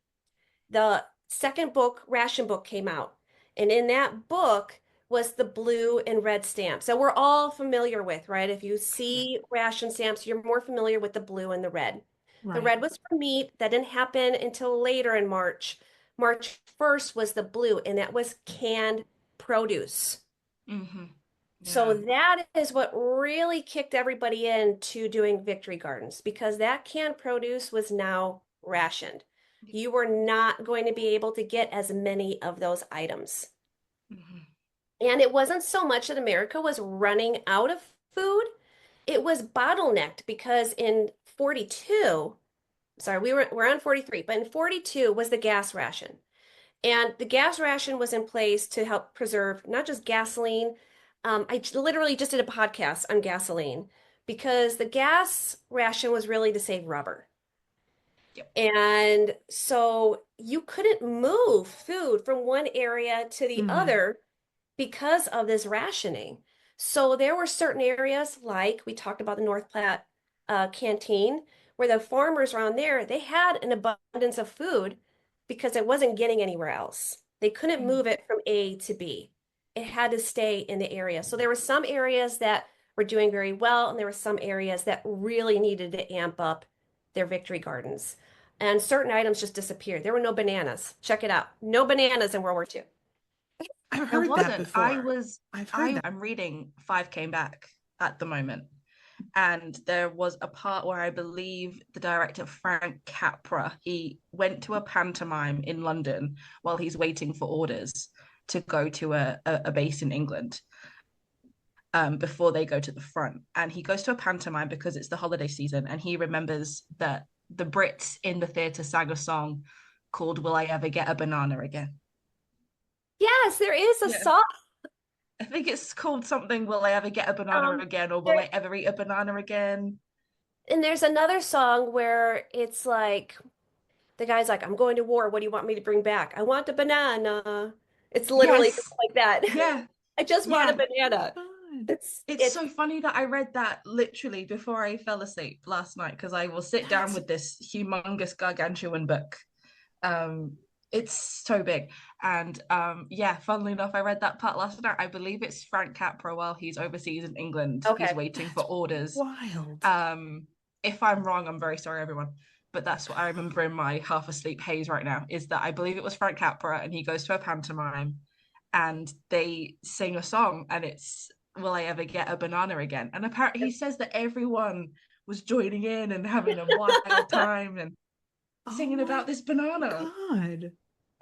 the second book, ration book, came out. And in that book was the blue and red stamps that we're all familiar with, right? If you see ration stamps, you're more familiar with the blue and the red. The Right. red was for meat. That didn't happen until later in March. March 1st was the blue, and that was canned produce. Mm-hmm. So Yeah. that is what really kicked everybody into doing victory gardens because that canned produce was now rationed. You were not going to be able to get as many of those items. Mm-hmm. And it wasn't so much that America was running out of food, it was bottlenecked because in 42, sorry, we're on 43, but in 42 was the gas ration. And the gas ration was in place to help preserve not just gasoline. Literally just did a podcast on gasoline because the gas ration was really to save rubber. Yep. And so you couldn't move food from one area to the other because of this rationing. So there were certain areas, like we talked about the North Platte canteen, where the farmers around there, they had an abundance of food because it wasn't getting anywhere else. They couldn't move it from A to B. It had to stay in the area. So there were some areas that were doing very well, and there were some areas that really needed to amp up their victory gardens. And certain items just disappeared. There were no bananas. Check it out. No bananas in World War II. I've There heard that wasn't. before. I've heard that. I'm reading Five Came Back at the moment. And there was a part where I believe the director, Frank Capra, he went to a pantomime in London while he's waiting for orders to go to a base in England before they go to the front. And he goes to a pantomime because it's the holiday season. And he remembers that the Brits in the theatre sang a song called Will I Ever Get a Banana Again? Yes, there is a Yeah. song. I think it's called something, Will I Ever Get a Banana Again? Or Will There, I Ever Eat a Banana Again? and there's another song where it's like the guy's like, "I'm going to war. What do you want me to bring back? I want a banana." It's literally just Yes. like that. Yeah. I just want a Yeah. banana. God. It's It's so funny that I read that literally before I fell asleep last night because I will sit down That's with this humongous gargantuan book. Um, it's so big. And yeah, funnily enough, I read that part last night. I believe it's Frank Capra while he's overseas in England. He's okay. waiting for that's orders. wild. If I'm wrong, I'm very sorry, everyone. But that's what I remember in my half asleep haze right now is that I believe it was Frank Capra and he goes to a pantomime and they sing a song and it's Will I Ever Get a Banana Again? And apparently he says that everyone was joining in and having a wild time and Oh singing my about this banana. God.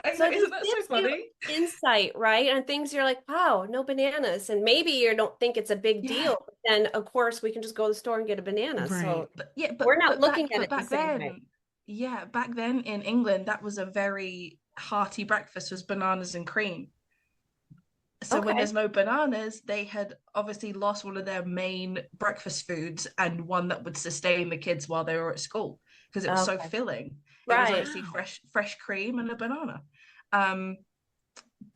I So know, it isn't just that so gives you funny? insight, right? And things you're like, wow, no bananas. And maybe you don't think it's a big Yeah. deal. But then of course we can just go to the store and get a banana. Right. So But yeah, we're not looking at but it the back same way. then, yeah, back then in England, that was a very hearty breakfast was bananas and cream. So when Okay. there's no bananas, they had obviously lost one of their main breakfast foods and one that would sustain the kids while they were at school because it was so Okay. filling. It was Right. obviously Wow. fresh cream and a banana. Um,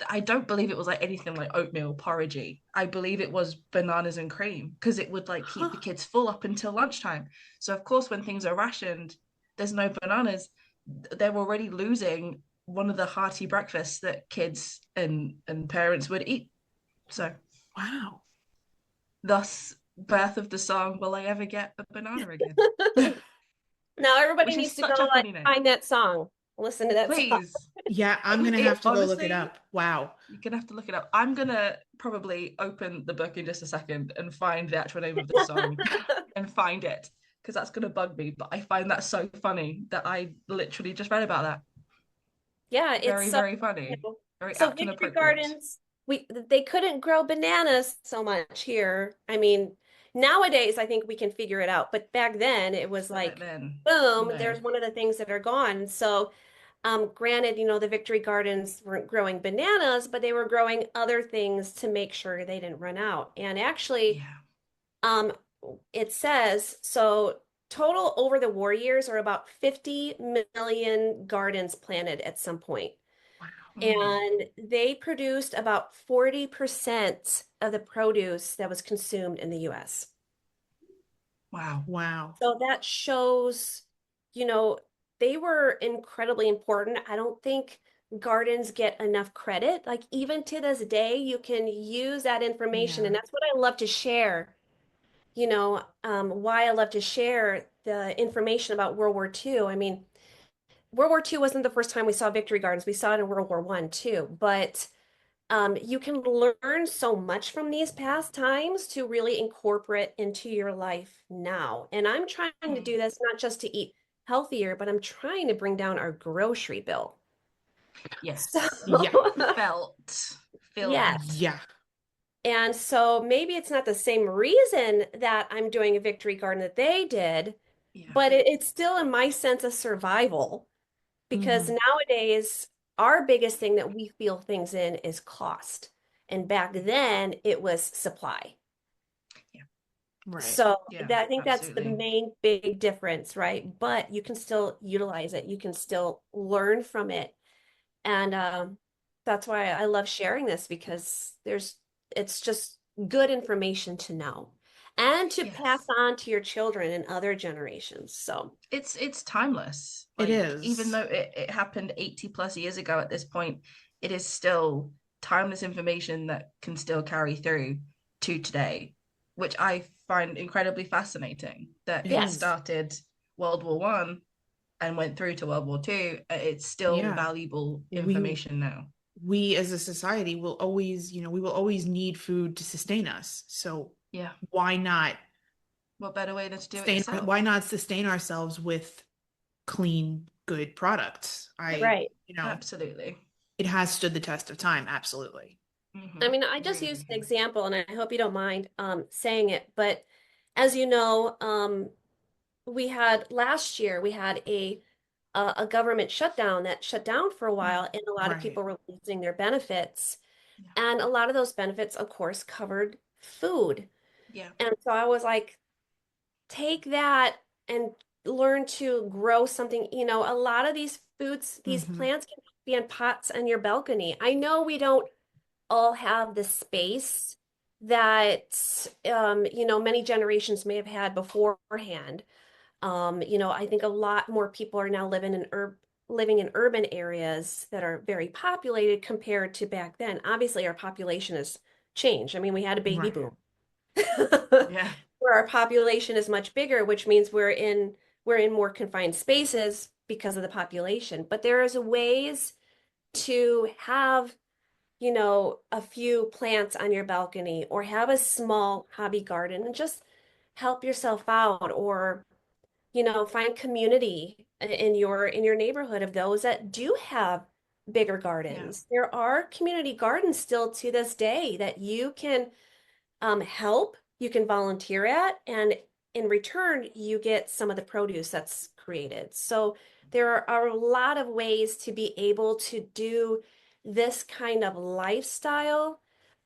I don't believe it was like anything like oatmeal porridgey. I believe it was bananas and cream because it would like keep Huh. the kids full up until lunchtime. So of course, when things are rationed, there's no bananas. They're already losing one of the hearty breakfasts that kids and parents would eat. So Wow. thus, birth of the song, "Will I Ever Get a Banana Again?" Now everybody Which is needs to go such a like funny name. find that song. Listen to that song. Please, Yeah, I'm gonna it have to go look it honestly, up. Wow. you're gonna have to look it up. I'm gonna probably open the book in just a second and find the actual name of the song and find it because that's gonna bug me. But I find that so funny that I literally just read about that. Yeah, it's Very, so, very funny. Very so apt and Victory appropriate. Gardens, they couldn't grow bananas so much here. I mean, nowadays I think we can figure it out, but back then it was But back like, then, boom, no. there's one of the things that are gone. So, granted, the Victory Gardens weren't growing bananas, but they were growing other things to make sure they didn't run out. And actually, Yeah. um, it says so total over the war years are about 50 million gardens planted at some point. Wow. Mm. And they produced about 40% of the produce that was consumed in the US. Wow. Wow. So that shows, you know, they were incredibly important. I don't think gardens get enough credit. Like even to this day, you can use that information, and Yeah. that's what I love to share. Why I love to share the information about World War II. I mean, World War II wasn't the first time we saw victory gardens. We saw it in World War One too, but you can learn so much from these past times to really incorporate into your life now. And I'm trying to Mm. do this not just to eat healthier, but I'm trying to bring down our grocery bill. So, Yes. Yeah. Felt. Feel that. yes. Yeah. And so maybe it's not the same reason that I'm doing a victory garden that they did, Yeah. but it's still in my sense of survival because Hmm. nowadays our biggest thing that we feel things in is cost. And back then it was supply. Yeah. Right. So Yeah. that I think that's the Absolutely. main big difference, right? But you can still utilize it. You can still learn from it. And that's why I love sharing this because it's just good information to know and to pass Yes. on to your children and other generations. So, It's timeless. It Like even is. though it happened 80 plus years ago at this point, it is still timeless information that can still carry through to today, which I find incredibly fascinating that It it yes. is. started World War One and went through to World War Two. It's still Yeah. valuable We information now. we as a society will always, we will always need food to sustain us. So Yeah. why not What better way than to do it yourself? why not sustain ourselves with clean, good products? Right. Absolutely. It has stood the test of time, absolutely. I mean, I just Really used an has. example, and I hope you don't mind saying it, but as you know, we had last year we had a government shutdown that shut down for a while, and a lot of Right. people were losing their benefits, Yeah. and a lot of those benefits, of course, covered food. Yeah. And so I was like, take that and learn to grow something. A lot of these foods, these Hmm. plants can be in pots on your balcony. I know we don't all have the space that many generations may have had beforehand. I think a lot more people are now living in urban areas that are very populated compared to back then. Obviously, our population has changed. I mean, we had a baby Right. boom Yeah. where our population is much bigger, which means we're in more confined spaces because of the population. But there is ways to have a few plants on your balcony or have a small hobby garden and just help yourself out or find community in your neighborhood of those that do have bigger gardens. There are community gardens still to this day that you can help, you can volunteer at, and in return, you get some of the produce that's created. So there are a lot of ways to be able to do this kind of lifestyle,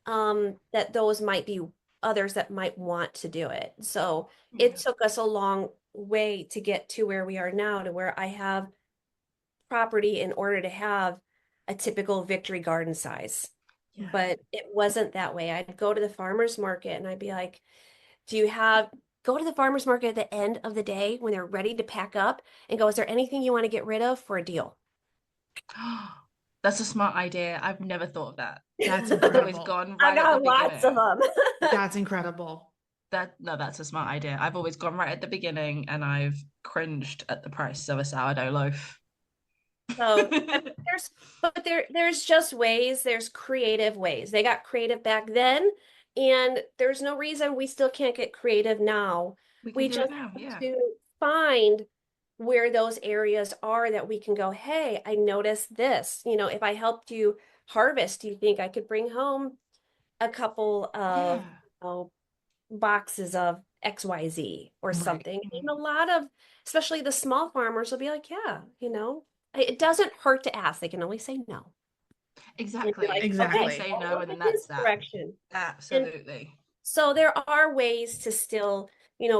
that those might be others that might want to do it. So it took us a long way to get to where we are now, to where I have property in order to have a typical Victory garden size. But it wasn't that way. I'd go to the farmer's market and I'd be like, go to the farmer's market at the end of the day when they're ready to pack up and go, is there anything you want to get rid of for a deal? That's a smart idea. I've never thought of that. That's I've always incredible. gone I right at the got lots of beginning. them. That's incredible. That's a smart idea. I've always gone right at the beginning and I've cringed at the price of a sourdough loaf. So there's just ways, there's creative ways. They got creative back then, and there's no reason we still can't get creative now. We We can do it just now, have yeah. to find where those areas are that we can go, hey, I noticed this. You know, if I helped you harvest, do you think I could bring home a couple of, boxes of XYZ or Right. something? And a lot of, especially the small farmers will be like, yeah, it doesn't hurt to ask. They can always say no. Exactly. Like, Exactly. Okay, say I'll no, look and then in that's this that. direction. Absolutely. So there are ways to still,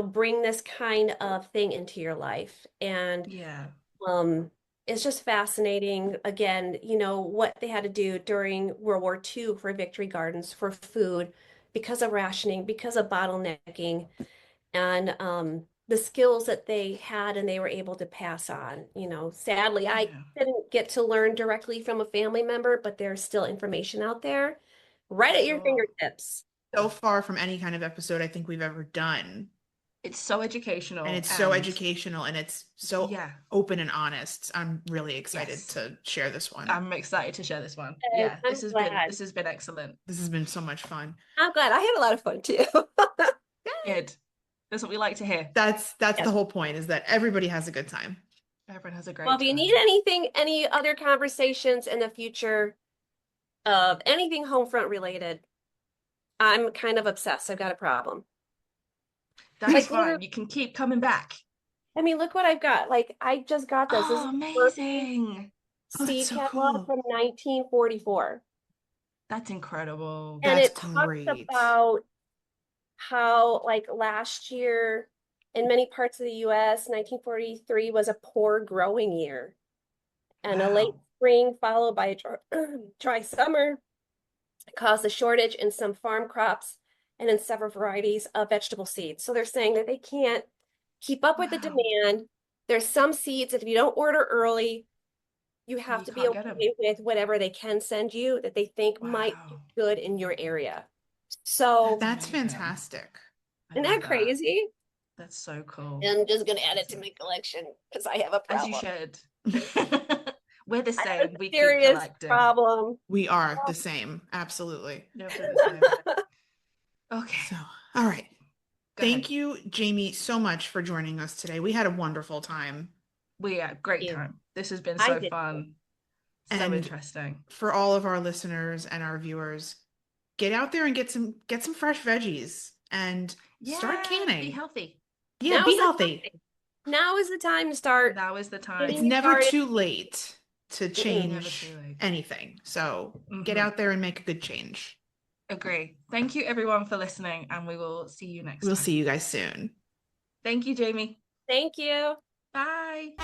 bring this kind of thing into your life. And it's just fascinating, again, what they had to do during World War II for Victory Gardens for food because of rationing, because of bottlenecking, and the skills that they had and they were able to pass on. Sadly, I didn't get to learn directly from a family member, but there's still information out there right at your fingertips. So far from any kind of episode I think we've ever done. It's so educational. And it's so educational, and it's so open and honest. I'm really excited to share this one. I'm excited to share this one. And this has been excellent. This has been so much fun. I'm glad. I had a lot of fun too. Good. That's what we like to hear. That's the whole point, is that everybody has a good time. Everyone has a great Well, if you need any other conversations in the future of anything Homefront related, I'm kind of obsessed. I've got a problem. That's fine. You can keep coming back. I mean, look what I've got. Like, I just got this. Oh, amazing. Seed catalog from 1944. That's incredible. And it talks about how, like, last year in many parts of the US, 1943 was a poor growing year. And a late spring followed by a dry summer caused a shortage in some farm crops and in several varieties of vegetable seeds. So they're saying that they can't keep up with the demand. There's some seeds that if you don't order early, you have to be okay with whatever they can send you that they think might be good in your area. So that's fantastic. Isn't that crazy? That's so cool. I'm just gonna add it to my collection because I have a problem. As you should. We're the same. We keep serious collecting. Problem. We are the same. Absolutely. No, we're the same. Okay. So, all right. Thank you, Jamie, so much for joining us today. We had a wonderful time. We had great time. This has been so fun. So interesting. For all of our listeners and our viewers, get out there and get some fresh veggies and start canning. Be healthy. Yeah, be healthy. Now is the time to start. Now is the time. It's never too late to change anything. So get out there and make a good change. Agree. Thank you everyone for listening, and we will see you next time. We'll see you guys soon. Thank you, Jamie. Thank you. Bye.